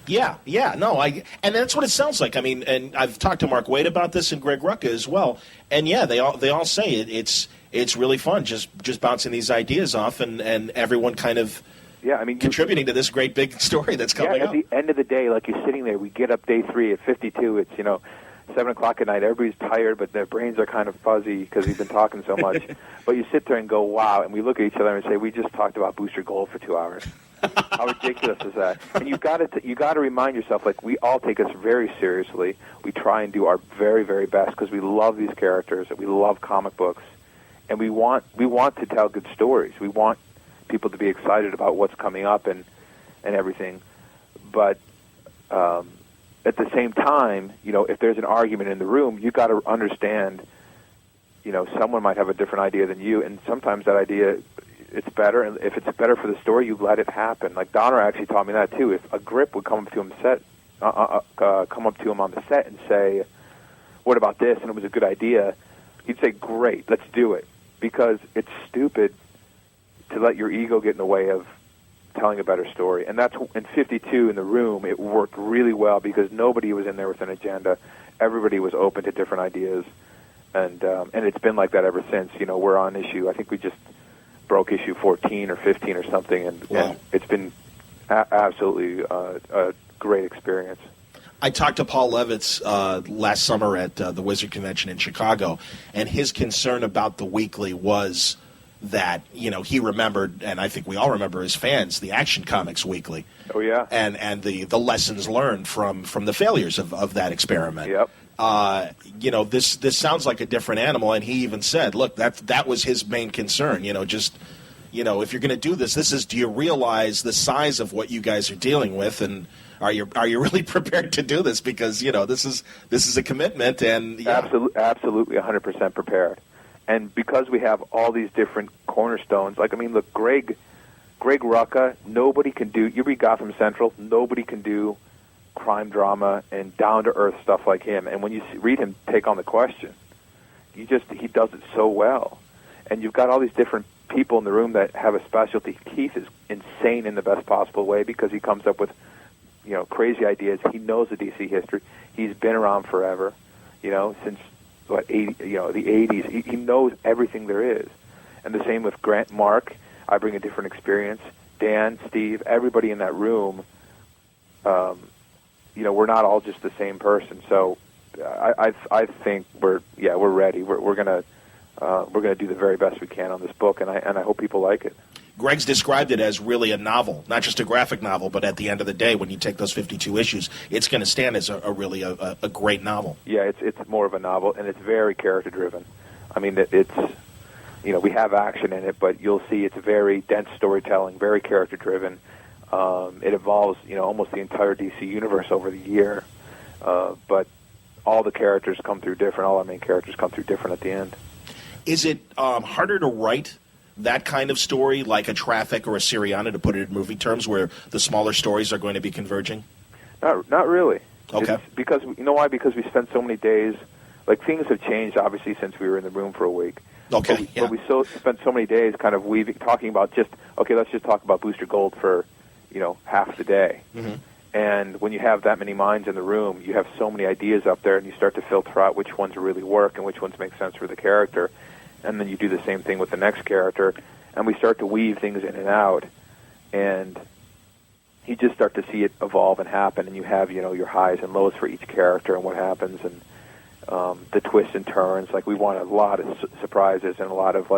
Yeah, no, and that's what it sounds like. I mean, and I've talked to Mark Waid about this and Greg Rucka as well, and yeah, they all say it's really fun just bouncing these ideas off and everyone kind of contributing to this great big story that's coming up. At the end of the day, like you're sitting there, we get up day 3 at 52. It's 7 o'clock at night. Everybody's tired, but their brains are kind of fuzzy because we've been talking so much. But you sit there and go, wow, and we look at each other and say, we just talked about Booster Gold for 2 hours. How ridiculous is that? And you got to remind yourself, like, we all take us very seriously. We try and do our very, very best because we love these characters, we love comic books, and we want to tell good stories. We want people to be excited about what's coming up and everything. But at the same time, if there's an argument in the room, you got to understand, someone might have a different idea than you, and sometimes that idea, it's better, and if it's better for the story, you let it happen. Like Donner actually taught me that too. If a grip would come up to him on the set and say, "What about this?" and it was a good idea, he'd say, "Great, let's do it," because it's stupid to let your ego get in the way of telling a better story. And that's in 52 in the room. It worked really well because nobody was in there with an agenda. Everybody was open to different ideas, and it's been like that ever since. We're on issue. I think we just broke issue 14 or 15 or something, and it's been absolutely a great experience. I talked to Paul Levitz last summer at the Wizard Convention in Chicago, and his concern about the weekly was that, he remembered, and I think we all remember as fans, the Action Comics Weekly. Oh, yeah. And the lessons learned from the failures of that experiment. Yep. This sounds like a different animal, and he even said, look, that was his main concern, if you're going to do this, do you realize the size of what you guys are dealing with, and are you really prepared to do this? Because, this is a commitment, and absolutely 100% prepared. And because we have all these different cornerstones, look, Greg Rucka, nobody can do, you read Gotham Central, nobody can do crime drama and down-to-earth stuff like him. And when you read him take on the question, he does it so well. And you've got all these different people in the room that have a specialty. Keith is insane in the best possible way because he comes up with, crazy ideas. He knows the DC history. He's been around forever, since the 80s. He knows everything there is. And the same with Grant, Mark. I bring a different experience. Dan, Steve, everybody in that room, we're not all just the same person. So I think we're ready. We're gonna do the very best we can on this book, and I hope people like it. Greg's described it as really a novel, not just a graphic novel, but at the end of the day, when you take those 52 issues, it's going to stand as a really great novel. Yeah, it's more of a novel, and it's very character-driven. I mean, it's we have action in it, but you'll see it's very dense storytelling, very character-driven. It involves, almost the entire DC universe over the year, but all the characters come through different. All our main characters come through different at the end. Is it harder to write that kind of story, like a Traffic or a Syriana, to put it in movie terms, where the smaller stories are going to be converging? Not really. Okay. Because you know why? Because we spend so many days. Like, things have changed, obviously, since we were in the room for a week. Okay. But we spent so many days kind of talking about let's just talk about Booster Gold for, half the day. Mm-hmm. And when you have that many minds in the room, you have so many ideas up there, and you start to filter out which ones really work and which ones make sense for the character. And then you do the same thing with the next character, and we start to weave things in and out. And you just start to see it evolve and happen, and you have, your highs and lows for each character and what happens, and the twists and turns. Like, we want a lot of surprises and a lot of,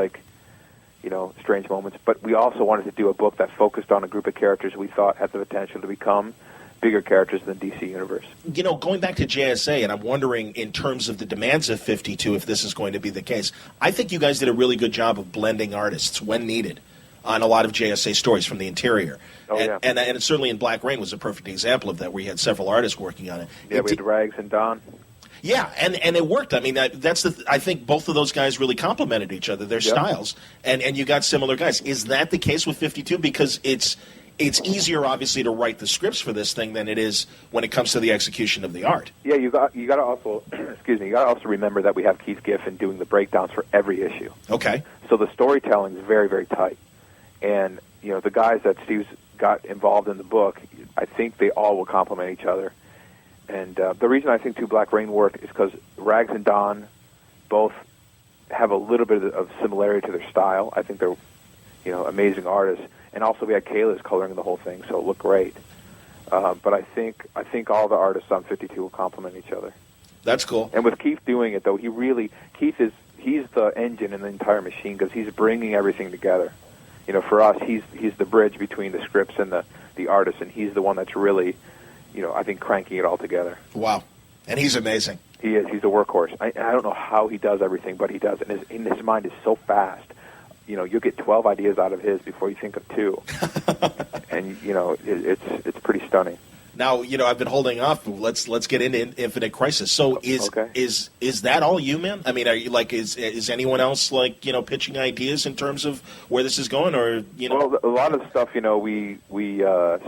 strange moments. But we also wanted to do a book that focused on a group of characters we thought had the potential to become bigger characters than DC Universe. Going back to JSA, and I'm wondering, in terms of the demands of 52, if this is going to be the case, I think you guys did a really good job of blending artists when needed on a lot of JSA stories from the interior. Oh, yeah. And certainly in Black Rain was a perfect example of that, where you had several artists working on it. Yeah, we had Rags and Don. Yeah, and it worked. I mean, I think both of those guys really complemented each other, their styles, and you got similar guys. Is that the case with 52? Because it's easier, obviously, to write the scripts for this thing than it is when it comes to the execution of the art. Yeah, you got to also excuse me. You got to also remember that we have Keith Giffen doing the breakdowns for every issue. Okay. So the storytelling is very, very tight, and the guys that Steve's got involved in the book, I think they all will complement each other. And the reason I think Two Black Rain worked is because Rags and Don both have a little bit of similarity to their style. I think they're, amazing artists. And also we had Kayla's coloring the whole thing, so it looked great. But I think all the artists on 52 will complement each other. That's cool. And with Keith doing it, though, he's the engine in the entire machine because he's bringing everything together. For us, he's the bridge between the scripts and the artists, and he's the one that's really, I think, cranking it all together. Wow. And he's amazing. He is. He's a workhorse. I don't know how he does everything, but he does. And his mind is so fast. You'll get 12 ideas out of his before you think of 2. And, it's pretty stunning. Now, I've been holding off. Let's get into Infinite Crisis. So is that all you, man? I mean, are you is anyone else pitching ideas in terms of where this is going, or Well, a lot of the stuff, we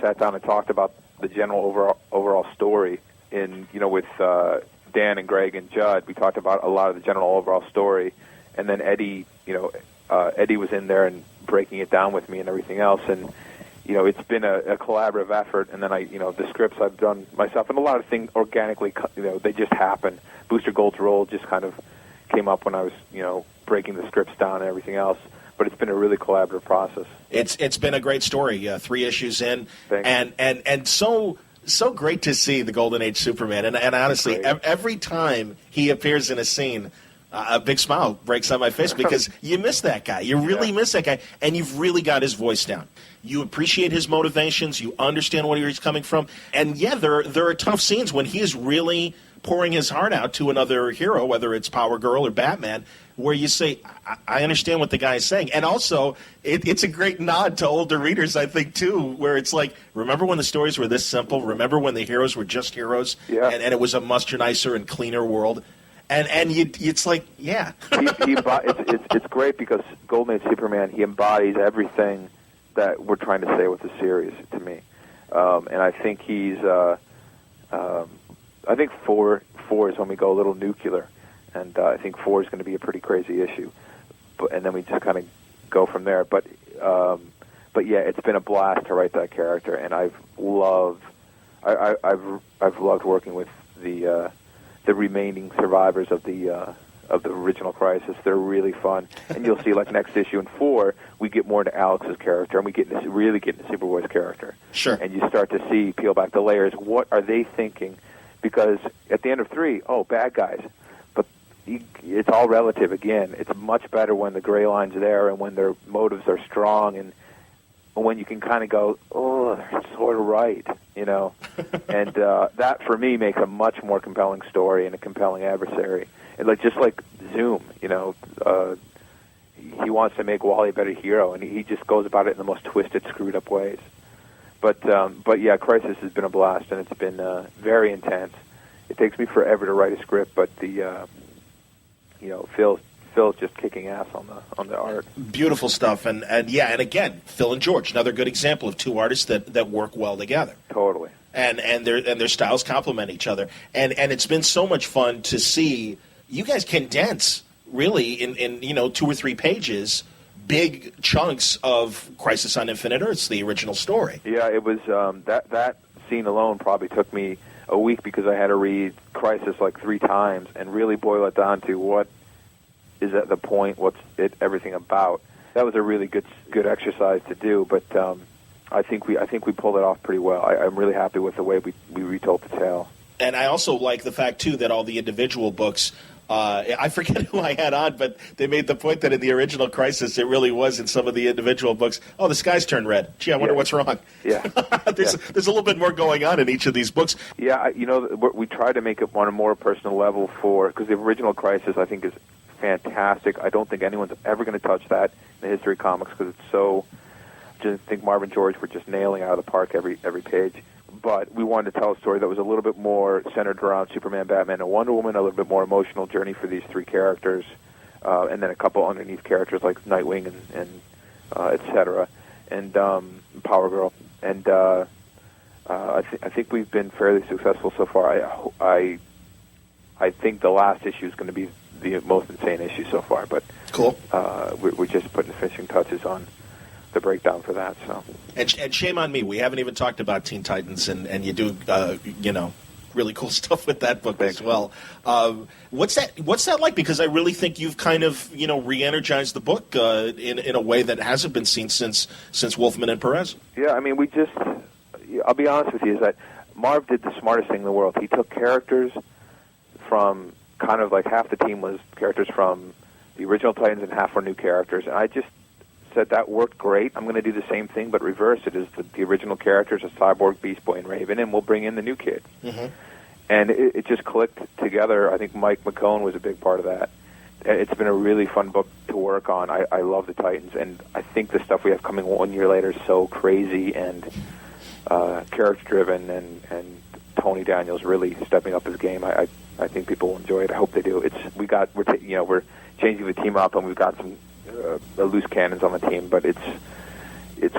sat down and talked about the general overall story. With Dan and Greg and Judd, we talked about a lot of the general overall story, and then Eddie, Eddie was in there and breaking it down with me and everything else, and it's been a collaborative effort. And then the scripts I've done myself, and a lot of things organically, they just happen. Booster Gold's role just kind of came up when I was, breaking the scripts down and everything else. But it's been a really collaborative process. It's been a great story. 3 issues in, Thanks. and so great to see the Golden Age Superman. And honestly, every time he appears in a scene, a big smile breaks on my face because you miss that guy. You really miss that guy, and you've really got his voice down. You appreciate his motivations. You understand where he's coming from. And, there are tough scenes when he is really pouring his heart out to another hero, whether it's Power Girl or Batman, where you say, I understand what the guy is saying. And also, it's a great nod to older readers, I think, too, where it's like, remember when the stories were this simple? Remember when the heroes were just heroes? Yeah. And it was a much nicer and cleaner world? And it's like, yeah. It's great because Golden Age Superman, he embodies everything that we're trying to say with the series to me. And I think I think 4 is when we go a little nuclear. And I think 4 is going to be a pretty crazy issue. And then we just kind of go from there. But yeah, it's been a blast to write that character, and I've loved working with the remaining survivors of the original Crisis. They're really fun, and you'll see next issue in 4, we get more into Alex's character, and we really get into Superboy's character. Sure. And you start to see, peel back the layers. What are they thinking? Because at the end of 3, bad guys, but it's all relative again. It's much better when the gray line's there and when their motives are strong, and when you can kind of go, they're sort of right, and that for me makes a much more compelling story and a compelling adversary. And just like Zoom, he wants to make Wally a better hero, and he just goes about it in the most twisted, screwed up ways. But yeah, Crisis has been a blast, and it's been very intense. It takes me forever to write a script, but Phil's just kicking ass on the art. Beautiful stuff, and again, Phil and George, another good example of 2 artists that work well together. Totally. And their styles complement each other, and it's been so much fun to see you guys condense really in 2 or 3 pages big chunks of Crisis on Infinite Earths, the original story. Yeah, it was that scene alone probably took me a week because I had to read Crisis 3 times and really boil it down to what is at the point, what's it everything about. That was a really good exercise to do, but I think we pulled it off pretty well. I'm really happy with the way we retold the tale. And I also like the fact too that all the individual books. I forget who I had on, but they made the point that in the original Crisis, it really was in some of the individual books. Oh, the sky's turned red. Gee, I wonder what's wrong. Yeah, there's a little bit more going on in each of these books. Yeah, we try to make it on a more personal level because the original Crisis I think is fantastic. I don't think anyone's ever going to touch that in the history of comics because it's so. I just think Marvin George were just nailing out of the park every page. but we wanted to tell a story that was a little bit more centered around Superman, Batman, and Wonder Woman, a little bit more emotional journey for these three characters, and then a couple underneath characters like Nightwing and et cetera, and Power Girl. And I think we've been fairly successful so far. I think the last issue is going to be the most insane issue so far, but cool. We're just putting the finishing touches on the breakdown for that. So, and shame on me, we haven't even talked about Teen Titans, and you do really cool stuff with that book as well. What's that like? Because I really think you've kind of re-energized the book in a way that hasn't been seen since Wolfman and Perez. Yeah, I mean, I'll be honest with you, is that Marv did the smartest thing in the world. He took characters from kind of like half the team was characters from the original Titans and half were new characters, and I just said that worked great. I'm going to do the same thing, but reverse it. Is the original characters of Cyborg, Beast Boy, and Raven, and we'll bring in the new kids. Mm-hmm. And it just clicked together. I think Mike McCone was a big part of that. It's been a really fun book to work on. I love the Titans, and I think the stuff we have coming 1 year later is so crazy and character-driven, and Tony Daniel's really stepping up his game. I think people will enjoy it. I hope they do. We're changing the team up, and we've got some loose cannons on the team, but it's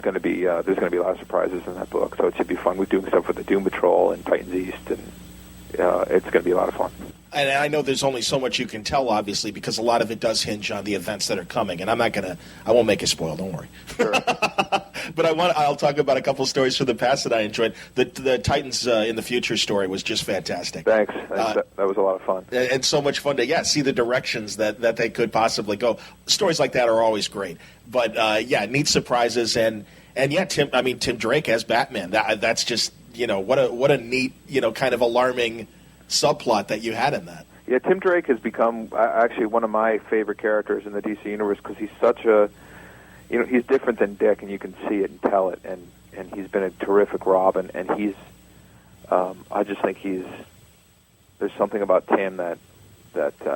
going to be there's going to be a lot of surprises in that book, so it should be fun. We're doing stuff with the Doom Patrol and Titans East, and it's going to be a lot of fun. And I know there's only so much you can tell, obviously, because a lot of it does hinge on the events that are coming. And I won't make it spoil. Don't worry. Sure. But I'll talk about a couple stories from the past that I enjoyed. The Titans in the Future story was just fantastic. Thanks. That was a lot of fun. And so much fun to see the directions that they could possibly go. Stories like that are always great. But neat surprises and Tim Drake as Batman. That's just what a neat kind of alarming subplot that you had in that. Yeah, Tim Drake has become actually one of my favorite characters in the DC universe because he's such a, he's different than Dick, and you can see it and tell it, and he's been a terrific Robin, and he's, I just think there's something about Tim that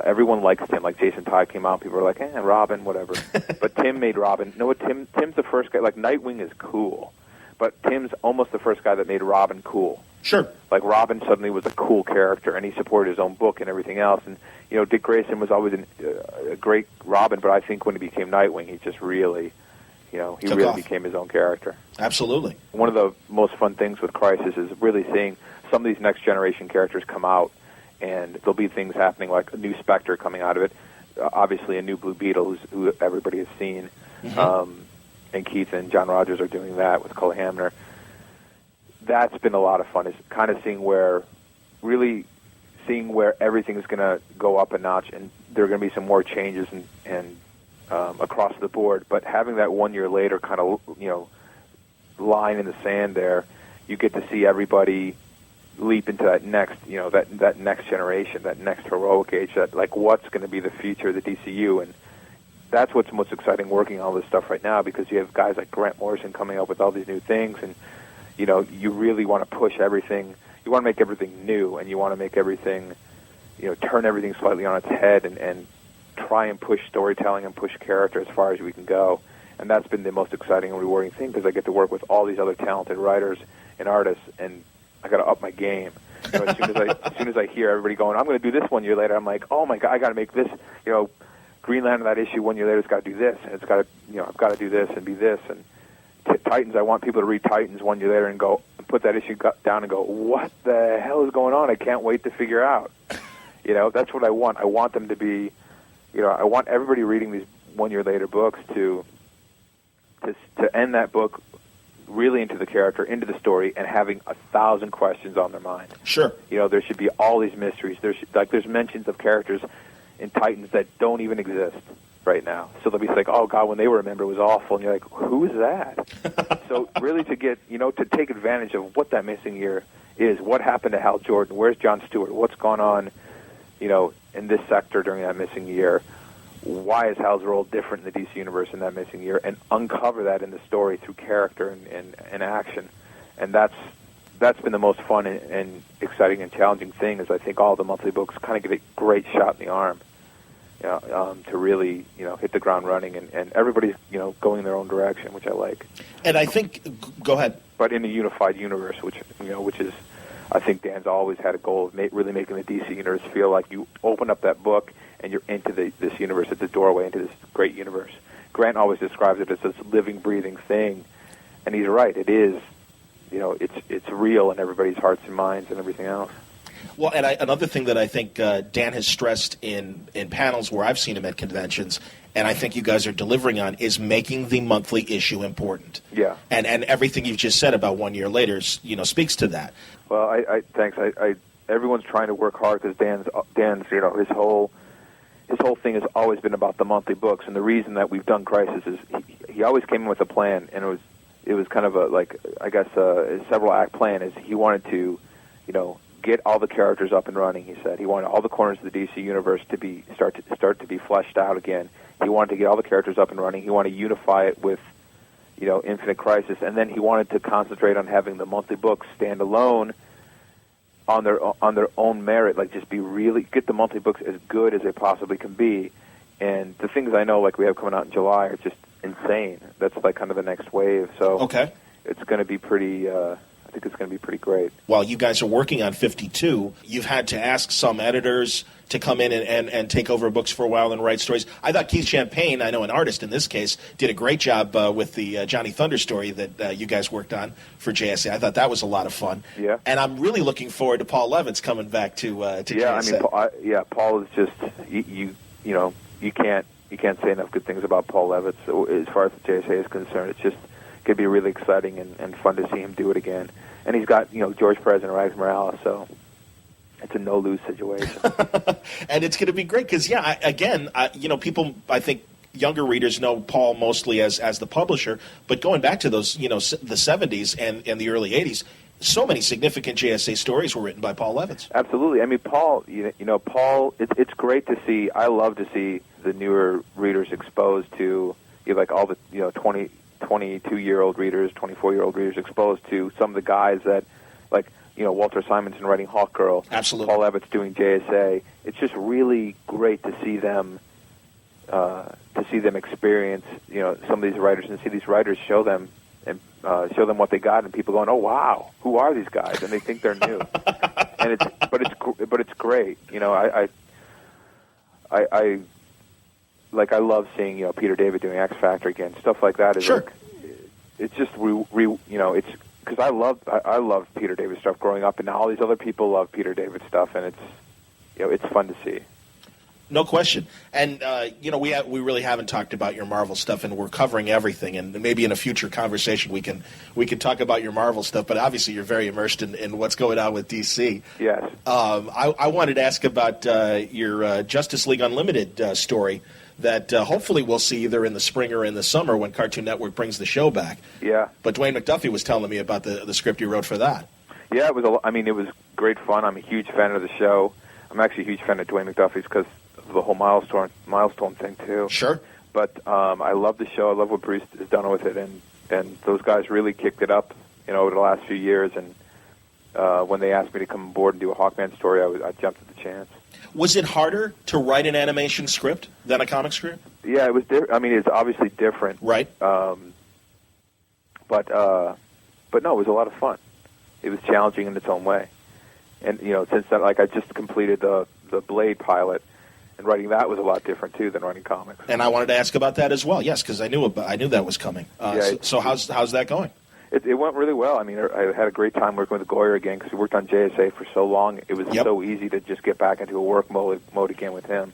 everyone likes Tim. Like Jason Todd came out, people were like, Robin, whatever. But Tim made Robin. You know what? Tim's the first guy. Like Nightwing is cool, but Tim's almost the first guy that made Robin cool. Sure. Like Robin suddenly was a cool character, and he supported his own book and everything else. And Dick Grayson was always a great Robin, but I think when he became Nightwing, he just really, became his own character. Absolutely. One of the most fun things with Crisis is really seeing some of these next generation characters come out, and there'll be things happening like a new Spectre coming out of it, obviously a new Blue Beetle who everybody has seen, and Keith and John Rogers are doing that with Cully Hamner. That's been a lot of fun, is kind of seeing where everything's going to go up a notch, and there are going to be some more changes and across the board. But having that 1 year later kind of line in the sand there, you get to see everybody leap into that next that next generation, that next heroic age, that like what's going to be the future of the DCU. And that's what's most exciting working on all this stuff right now, because you have guys like Grant Morrison coming up with all these new things, and you really want to push everything. You want to make everything new, and you want to make everything, turn everything slightly on its head, and try and push storytelling and push character as far as we can go. And that's been the most exciting and rewarding thing, because I get to work with all these other talented writers and artists, and I got to up my game. As soon as I hear everybody going, I'm going to do this 1 year later, I'm like, oh my God, I got to make this. Green Lantern, that issue 1 year later, it's got to do this, and it's got to, I've got to do this and be this, and Titans, I want people to read Titans 1 year later and go and put that issue down and go, what the hell is going on? I can't wait to figure out. That's what I want. I want them to be, I want everybody reading these 1 year later books to end that book really into the character, into the story, and having 1,000 questions on their mind. Sure. There should be all these mysteries. There's mentions of characters in Titans that don't even exist right now. So they'll be like, oh God, when they were a member, it was awful. And you're like, who is that? So really to get, to take advantage of what that missing year is, what happened to Hal Jordan, where's John Stewart, what's gone on, in this sector during that missing year, why is Hal's role different in the DC universe in that missing year, and uncover that in the story through character and action. And that's been the most fun and exciting and challenging thing, is I think all the monthly books kind of get a great shot in the arm. to really hit the ground running, and everybody's going in their own direction, which I like. And I think, go ahead. But in a unified universe, which is, I think Dan's always had a goal of really making the DC universe feel like you open up that book and you're into this universe. It's a doorway into this great universe. Grant always describes it as this living, breathing thing, and he's right. It is, it's real in everybody's hearts and minds and everything else. Well, and another thing that I think Dan has stressed in panels where I've seen him at conventions, and I think you guys are delivering on, is making the monthly issue important. Yeah. And everything you've just said about 1 year later, speaks to that. Well, thanks. Everyone's trying to work hard because Dan's his whole thing has always been about the monthly books, and the reason that we've done Crisis is he always came in with a plan, and it was kind of a several act plan. Is he wanted to, get all the characters up and running. He said he wanted all the corners of the DC universe to start to be fleshed out again. He wanted to get all the characters up and running. He wanted to unify it with, Infinite Crisis, and then he wanted to concentrate on having the monthly books stand alone on their own merit. Like, just get the monthly books as good as they possibly can be. And the things I know, like we have coming out in July, are just insane. That's like kind of the next wave. So okay, it's going to be pretty. I think it's going to be pretty great. While you guys are working on 52, you've had to ask some editors to come in and take over books for a while and write stories. I thought Keith Champagne, I know an artist in this case, did a great job with the Johnny Thunder story that you guys worked on for JSA. I thought that was a lot of fun. Yeah. And I'm really looking forward to Paul Levitt's coming back to JSA. Paul is just you can't say enough good things about Paul Levitt. So as far as the JSA is concerned, it's just could be really exciting and fun to see him do it again. And he's got George Perez and Rags Morales, so it's a no-lose situation. And it's going to be great because, people, I think younger readers know Paul mostly as the publisher, but going back to those, the 70s and the early 80s, so many significant JSA stories were written by Paul Levitz. Absolutely. I mean, Paul, Paul, it's great to see. I love to see the newer readers exposed to, like all the, 22-year-old readers, 24-year-old readers exposed to some of the guys that, like, Walter Simonson writing Hawkgirl, absolutely, Paul Levitt's doing JSA. It's just really great to see them experience, some of these writers and see these writers show them what they got, and people going, oh wow, who are these guys? And they think they're new, and it's great. I love seeing Peter David doing X Factor again, stuff like that. Is sure. Like, it's just it's because I love Peter David stuff growing up, and now all these other people love Peter David stuff, and it's fun to see. No question. And we really haven't talked about your Marvel stuff, and we're covering everything. And maybe in a future conversation we can talk about your Marvel stuff. But obviously you're very immersed in what's going on with DC. Yes. I wanted to ask about your Justice League Unlimited story that hopefully we'll see either in the spring or in the summer when Cartoon Network brings the show back. Yeah. But Dwayne McDuffie was telling me about the script you wrote for that. Yeah, it was. It was great fun. I'm a huge fan of the show. I'm actually a huge fan of Dwayne McDuffie's because of the whole milestone thing too. Sure. But I love the show. I love what Bruce has done with it, and those guys really kicked it up, over the last few years. And when they asked me to come aboard and do a Hawkman story, I jumped at the chance. Was it harder to write an animation script than a comic script? Yeah, it was. It's obviously different, right? But no, it was a lot of fun. It was challenging in its own way, and since then, I just completed the Blade pilot, and writing that was a lot different too than writing comics. And I wanted to ask about that as well. Yes, because I knew that was coming. So how's that going? It went really well. I had a great time working with Goyer again because we worked on JSA for so long. It was so easy to just get back into a work mode again with him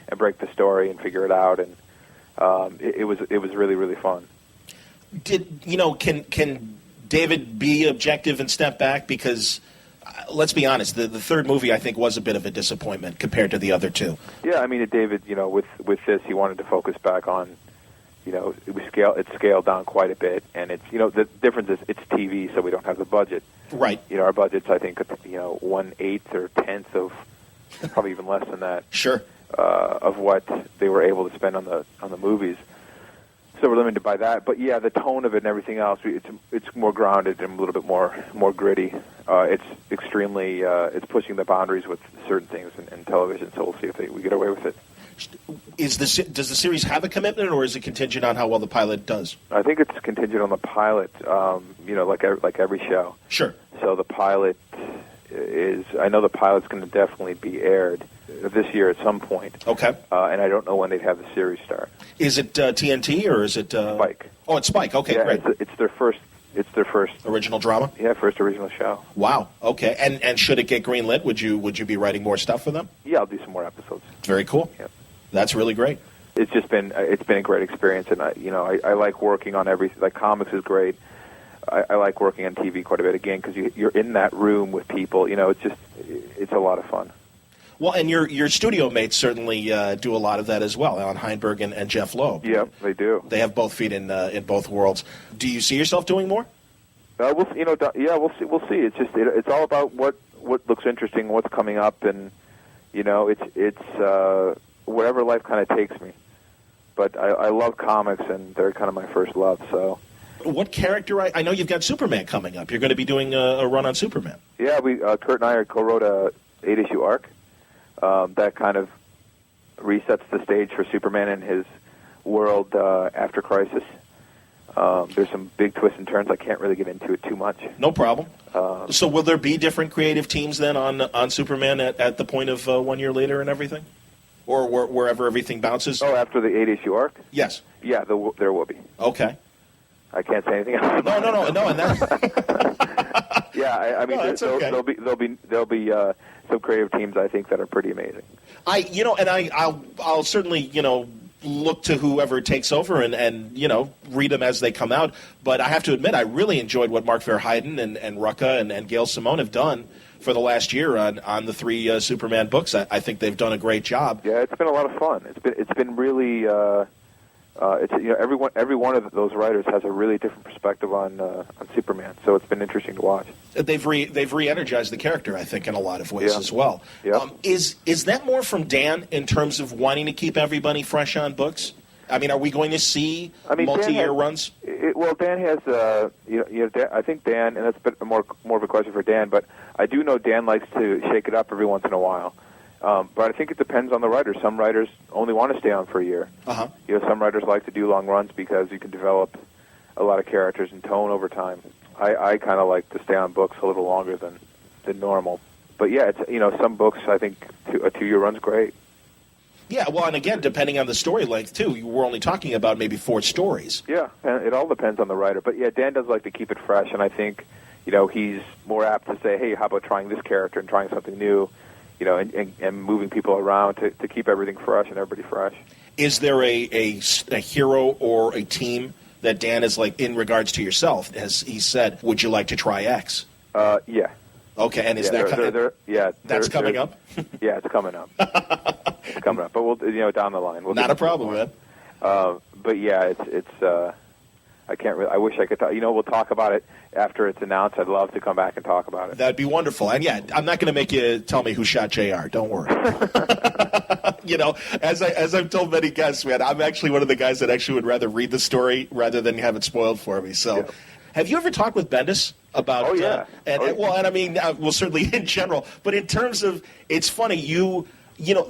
and break the story and figure it out. And it was really, really fun. Can David be objective and step back? Because let's be honest, the third movie I think was a bit of a disappointment compared to the other two. Yeah, David, with this, he wanted to focus back on. It's scaled down quite a bit, and it's the difference is it's TV, so we don't have the budget. Right. Our budget's I think 1/8 or 10th of probably even less than that. Sure. Of what they were able to spend on the movies, so we're limited by that. But yeah, the tone of it and everything else, it's more grounded and a little bit more gritty. It's extremely it's pushing the boundaries with certain things in television. So we'll see if we get away with it. Does the series have a commitment, or is it contingent on how well the pilot does? I think it's contingent on the pilot. Like every show. Sure. So the pilot I know the pilot's going to definitely be aired this year at some point. Okay. And I don't know when they'd have the series start. Is it TNT or is it Spike? Oh, it's Spike. Okay, yeah, great. It's their first original drama. Yeah, first original show. Wow. Okay. And should it get greenlit, would you be writing more stuff for them? Yeah, I'll do some more episodes. Very cool. Yep. That's really great. It's been a great experience, and I like working on everything. Like comics is great. I like working on TV quite a bit again because you're in that room with people. It's a lot of fun. Well, and your studio mates certainly do a lot of that as well. Alan Heinberg and Jeff Loeb. Yep, they do. They have both feet in both worlds. Do you see yourself doing more? We'll see. We'll see. It's just it's all about what looks interesting, what's coming up, and it's whatever life kind of takes me. But I love comics, and they're kind of my first love. So. What character? I know you've got Superman coming up. You're going to be doing a run on Superman. Yeah, Kurt and I co-wrote a 8-issue arc that kind of resets the stage for Superman and his world after Crisis. There's some big twists and turns. I can't really get into it too much. No problem. So will there be different creative teams then on Superman at the point of 1 year later and everything? Or wherever everything bounces? Oh, after the 8-issue arc? Yes. Yeah, there will be. Okay. I can't say anything else. No, and that. Yeah, I mean, no, okay. there'll be some creative teams I think that are pretty amazing. I'll certainly look to whoever takes over and read them as they come out. But I have to admit, I really enjoyed what Mark Verheiden and Rucka and Gail Simone have done for the last year on the 3 Superman books. I think they've done a great job. Yeah, it's been a lot of fun. It's been really. Every one of those writers has a really different perspective on Superman, so it's been interesting to watch. They've re-energized the character, I think, in a lot of ways as well. Yeah. Is that more from Dan in terms of wanting to keep everybody fresh on books? I mean, are we going to see multi-year runs? Dan has, I think Dan, and that's a bit more of a question for Dan, but I do know Dan likes to shake it up every once in a while. But I think it depends on the writer. Some writers only want to stay on for a year. Uh-huh. Some writers like to do long runs because you can develop a lot of characters and tone over time. I kind of like to stay on books a little longer than normal. But yeah, it's some books I think a 2-year run's great. Yeah, well, and again, depending on the story length too, we're only talking about maybe 4 stories. Yeah, and it all depends on the writer. But yeah, Dan does like to keep it fresh, and I think he's more apt to say, hey, how about trying this character and trying something new. And moving people around to keep everything fresh and everybody fresh. Is there a hero or a team that Dan is like in regards to yourself? As he said, would you like to try X? Yeah. Okay, and is that that's coming up? Yeah, it's coming up. It's coming up, but we'll down the line. Not a problem, man. But yeah, it's I can't really. I wish I could talk. We'll talk about it after it's announced. I'd love to come back and talk about it. That'd be wonderful. And yeah, I'm not going to make you tell me who shot JR. Don't worry. As I've told many guests, man, I'm actually one of the guys that actually would rather read the story rather than have it spoiled for me. So, yeah. Have you ever talked with Bendis about? Oh yeah. Well, and I mean, well, certainly in general, but in terms of, it's funny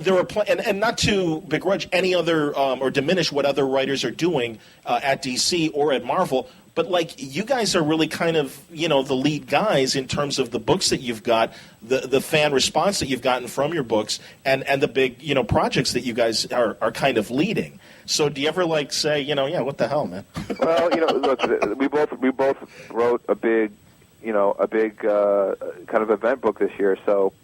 there are and not to begrudge any other or diminish what other writers are doing at DC or at Marvel, but like you guys are really kind of the lead guys in terms of the books that you've got, the fan response that you've gotten from your books, and the big projects that you guys are kind of leading. So do you ever say what the hell, man? Well, look, we both wrote a big kind of event book this year, so.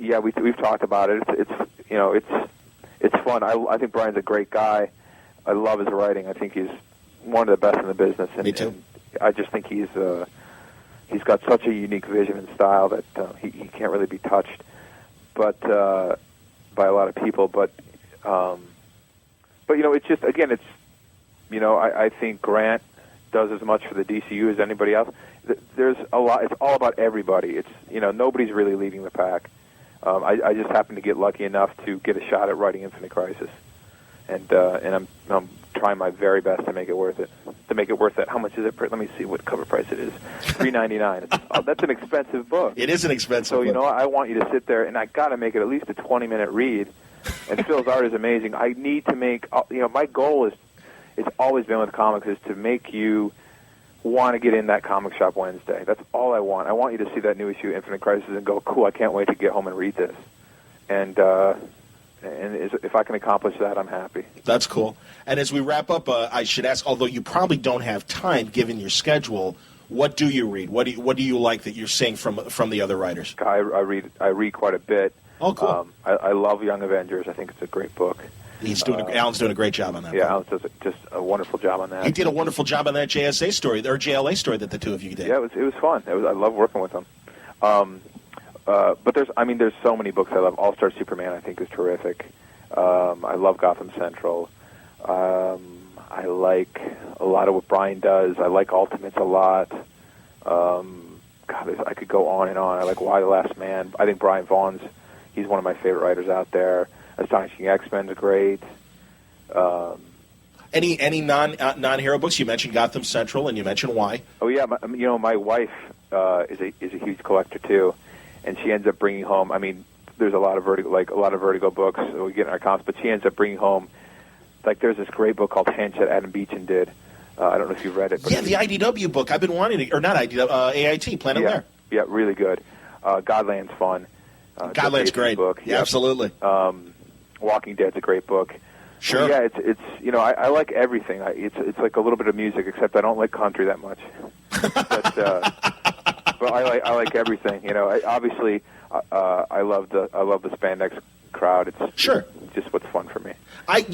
Yeah, we've talked about it. It's fun. I think Brian's a great guy. I love his writing. I think he's one of the best in the business. And, Me too. And I just think he's got such a unique vision and style that he can't really be touched, but by a lot of people. But it's just I think Grant does as much for the DCU as anybody else. There's a lot. It's all about everybody. It's nobody's really leading the pack. I just happened to get lucky enough to get a shot at writing Infinite Crisis, and I'm trying my very best to make it worth it. How much is it? Let me see what cover price it is. $3.99. That's an expensive book. It is an expensive book. So I want you to sit there, and I got to make it at least a 20-minute read, And Phil's art is amazing. I need to make, my goal is, it's always been with comics, is to make you want to get in that comic shop Wednesday. That's all I want. I want you to see that new issue of Infinite Crisis and go, cool, I can't wait to get home and read this. And if I can accomplish that, I'm happy. That's cool. And as we wrap up, I should ask, although you probably don't have time given your schedule, what do you read? What do you like that you're seeing from the other writers? I read quite a bit. Oh, cool. I love Young Avengers. I think it's a great book. Alan's doing a great job on that. Yeah, Alan does just a wonderful job on that. He did a wonderful job on that JSA story, or JLA story that the two of you did. Yeah, it was fun. I love working with him. But there's so many books I love. All-Star Superman, I think, is terrific. I love Gotham Central. I like a lot of what Brian does. I like Ultimates a lot. I could go on and on. I like Why the Last Man. I think Brian Vaughan's, he's one of my favorite writers out there. Astonishing X-Men is great. Any non-hero books? You mentioned Gotham Central, and you mentioned Why. Oh yeah, my wife is a huge collector too, and she ends up bringing home. I mean, there's a lot of Vertigo books that we get in our comics, but she ends up bringing home. Like there's this great book called Hench that Adam Beechin did. I don't know if you've read it. But yeah, the IDW book. I've been wanting to, or not IDW, AIT, Planet Lair. Yeah, really good. Godland's fun. Godland's great. Book. Yeah, absolutely. Walking Dead's a great book. Sure. Yeah, it's I like everything. It's like a little bit of music, except I don't like country that much. But I like everything. Obviously I love the spandex crowd. It's sure just what's fun for me. I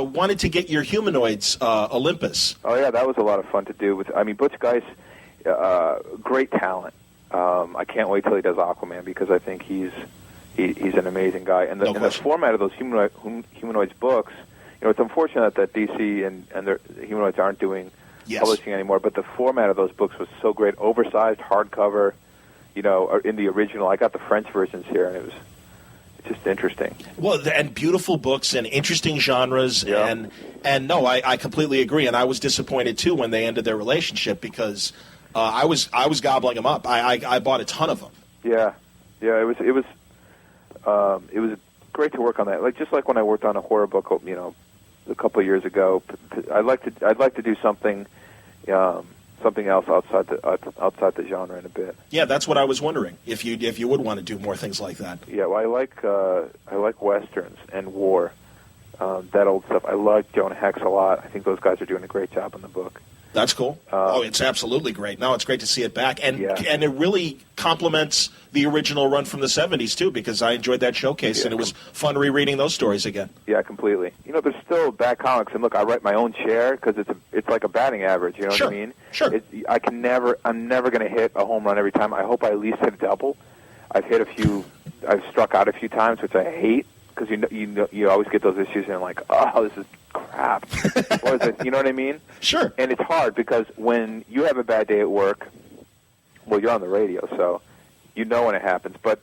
wanted to get your Humanoids Olympus. Oh yeah, that was a lot of fun to do. Butch Geist, great talent. I can't wait till he does Aquaman because I think he's an amazing guy. And the format of those Humanoids books, it's unfortunate that DC and their Humanoids aren't doing publishing anymore. But the format of those books was so great, oversized, hardcover. In the original, I got the French versions here, and it's just interesting. Well, and beautiful books and interesting genres, and no, I completely agree. And I was disappointed too when they ended their relationship because I was gobbling them up. I bought a ton of them. Yeah, it was great to work on that. Just like when I worked on a horror book, a couple of years ago. I'd like to do something else outside the genre in a bit. Yeah, that's what I was wondering if you would want to do more things like that. Yeah, well, I like westerns and war, that old stuff. I like Jonah Hex a lot. I think those guys are doing a great job in the book. That's cool. It's absolutely great. No, it's great to see it back, and it really complements the original run from the 70s too, because I enjoyed that showcase, and it was fun rereading those stories again. Yeah, completely. There's still bad comics, and look, I write my own share because it's like a batting average. You know what I mean? Sure. I'm never going to hit a home run every time. I hope I at least hit a double. I've struck out a few times, which I hate because you always get those issues and you're like, oh, this is crap. What is it? You know what I mean? Sure. And it's hard because when you have a bad day at work, well, you're on the radio, so you know when it happens. But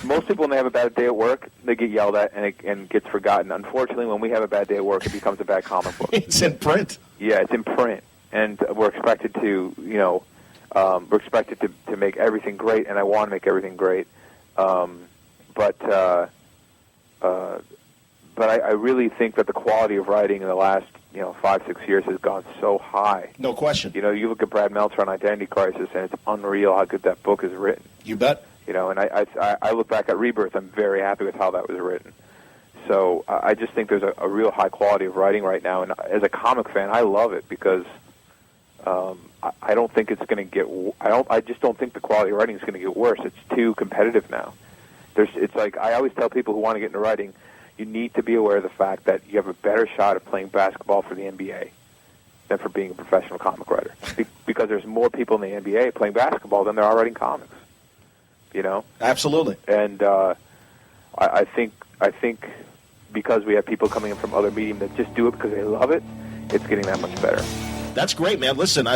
most people, when they have a bad day at work, they get yelled at and it gets forgotten. Unfortunately, when we have a bad day at work, it becomes a bad comic book. It's in print. Yeah, it's in print, and we're expected to, to make everything great, and I want to make everything great. But I really think that the quality of writing in the last 5-6 years has gone so high. No question. You look at Brad Meltzer on Identity Crisis, and it's unreal how good that book is written. You bet. And I look back at Rebirth. I'm very happy with how that was written. So I just think there's a real high quality of writing right now, and as a comic fan, I love it because I don't think it's going to get. I just don't think the quality of writing is going to get worse. It's too competitive now. It's like I always tell people who want to get into writing, you need to be aware of the fact that you have a better shot at playing basketball for the NBA than for being a professional comic writer. Because there's more people in the NBA playing basketball than there are writing comics. Absolutely. And I think because we have people coming in from other medium that just do it because they love it, it's getting that much better. That's great, man. Listen,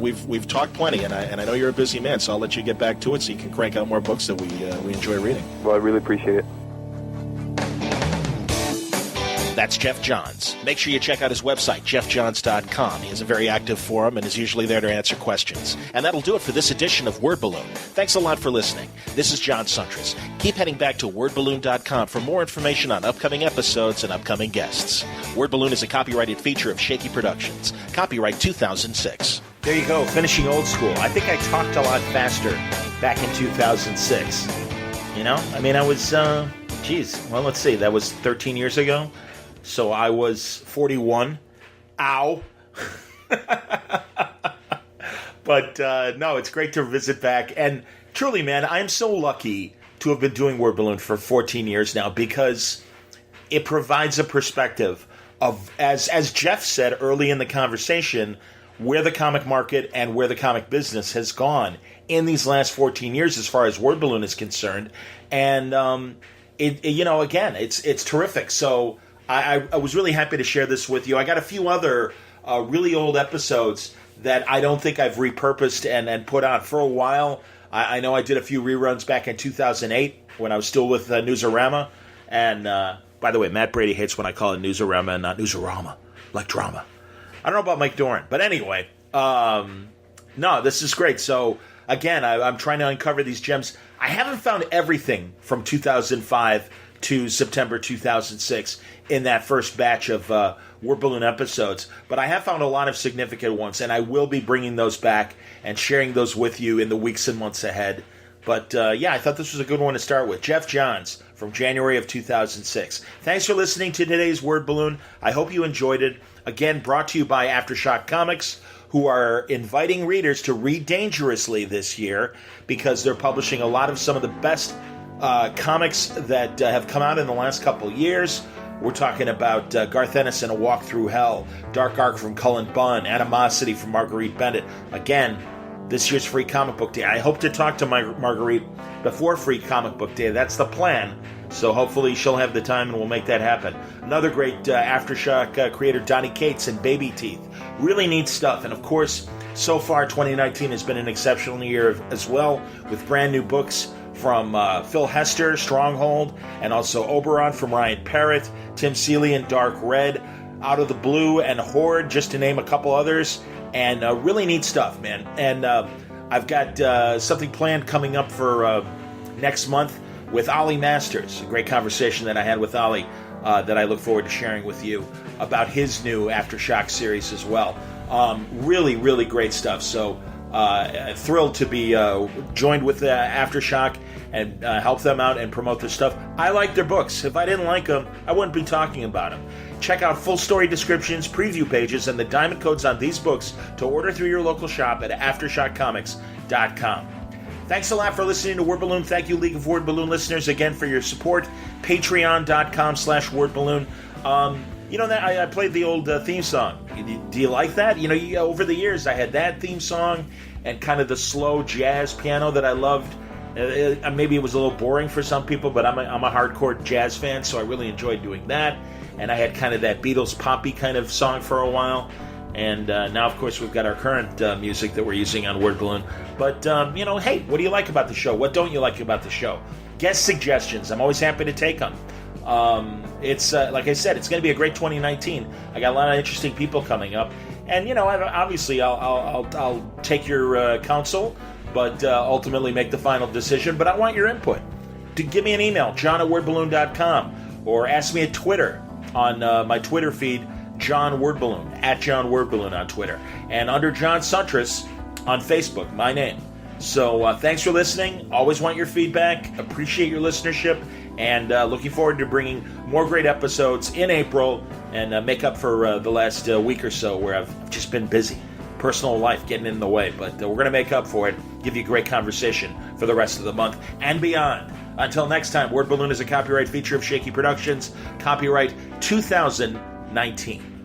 we've talked plenty, and I know you're a busy man, so I'll let you get back to it so you can crank out more books that we enjoy reading. Well, I really appreciate it. That's Geoff Johns. Make sure you check out his website, geoffjohns.com. He has a very active forum and is usually there to answer questions. And that'll do it for this edition of Word Balloon. Thanks a lot for listening. This is John Suntress. Keep heading back to wordballoon.com for more information on upcoming episodes and upcoming guests. Word Balloon is a copyrighted feature of Shaky Productions. Copyright 2006. There you go, finishing old school. I think I talked a lot faster back in 2006. You know? I mean, I was, well, let's see, that was 13 years ago. So I was 41. Ow. But, no, it's great to visit back. And truly, man, I'm so lucky to have been doing Word Balloon for 14 years now because it provides a perspective of, as Jeff said early in the conversation, where the comic market and where the comic business has gone in these last 14 years as far as Word Balloon is concerned. And, again, it's terrific. So I was really happy to share this with you. I got a few other really old episodes that I don't think I've repurposed and put on for a while. I know I did a few reruns back in 2008 when I was still with Newsarama. And, by the way, Matt Brady hates when I call it Newsarama and not Newsarama, like drama. I don't know about Mike Doran, but anyway, no, this is great. So, again, I'm trying to uncover these gems. I haven't found everything from 2005 to September 2006 in that first batch of Word Balloon episodes, but I have found a lot of significant ones, and I will be bringing those back and sharing those with you in the weeks and months ahead. But, I thought this was a good one to start with. Geoff Johns from January of 2006. Thanks for listening to today's Word Balloon. I hope you enjoyed it. Again, brought to you by Aftershock Comics, who are inviting readers to read dangerously this year because they're publishing a lot of some of the best comics that have come out in the last couple of years. We're talking about Garth Ennis and A Walk Through Hell, Dark Arc from Cullen Bunn, Animosity from Marguerite Bennett. Again, this year's Free Comic Book Day. I hope to talk to Marguerite before Free Comic Book Day. That's the plan. So hopefully she'll have the time and we'll make that happen. Another great Aftershock creator, Donny Cates and Baby Teeth. Really neat stuff. And of course, so far 2019 has been an exceptional year as well, with brand new books from Phil Hester, Stronghold, and also Oberon from Ryan Parrott, Tim Seeley and Dark Red, Out of the Blue and Horde, just to name a couple others. And really neat stuff, man. And I've got something planned coming up for next month with Ollie Masters. A great conversation that I had with Ollie that I look forward to sharing with you about his new Aftershock series as well. Really, really great stuff. So thrilled to be joined with Aftershock and help them out and promote their stuff. I like their books. If I didn't like them, I wouldn't be talking about them. Check out full story descriptions, preview pages, and the diamond codes on these books to order through your local shop at AftershockComics.com. Thanks a lot for listening to Word Balloon. Thank you, League of Word Balloon listeners, again for your support. Patreon.com/Word Balloon. That I played the old theme song. Do you like that? Over the years, I had that theme song and kind of the slow jazz piano that I loved. Maybe it was a little boring for some people, but I'm a hardcore jazz fan, so I really enjoyed doing that. And I had kind of that Beatles poppy kind of song for a while. And now, of course, we've got our current music that we're using on Word Balloon. But, hey, what do you like about the show? What don't you like about the show? Guest suggestions. I'm always happy to take them. It's like I said, it's going to be a great 2019. I got a lot of interesting people coming up. And, obviously, I'll take your counsel, but ultimately make the final decision. But I want your input. Give me an email, john@wordballoon.com, or ask me at Twitter on my Twitter feed, John Wordballoon, @JohnWordballoon on Twitter, and under John Suntress on Facebook, my name. So thanks for listening. Always want your feedback. Appreciate your listenership, and looking forward to bringing more great episodes in April and make up for the last week or so where I've just been busy. Personal life getting in the way, but we're going to make up for it, give you great conversation for the rest of the month and beyond. Until next time, Word Balloon is a copyright feature of Shaky Productions, copyright 2019.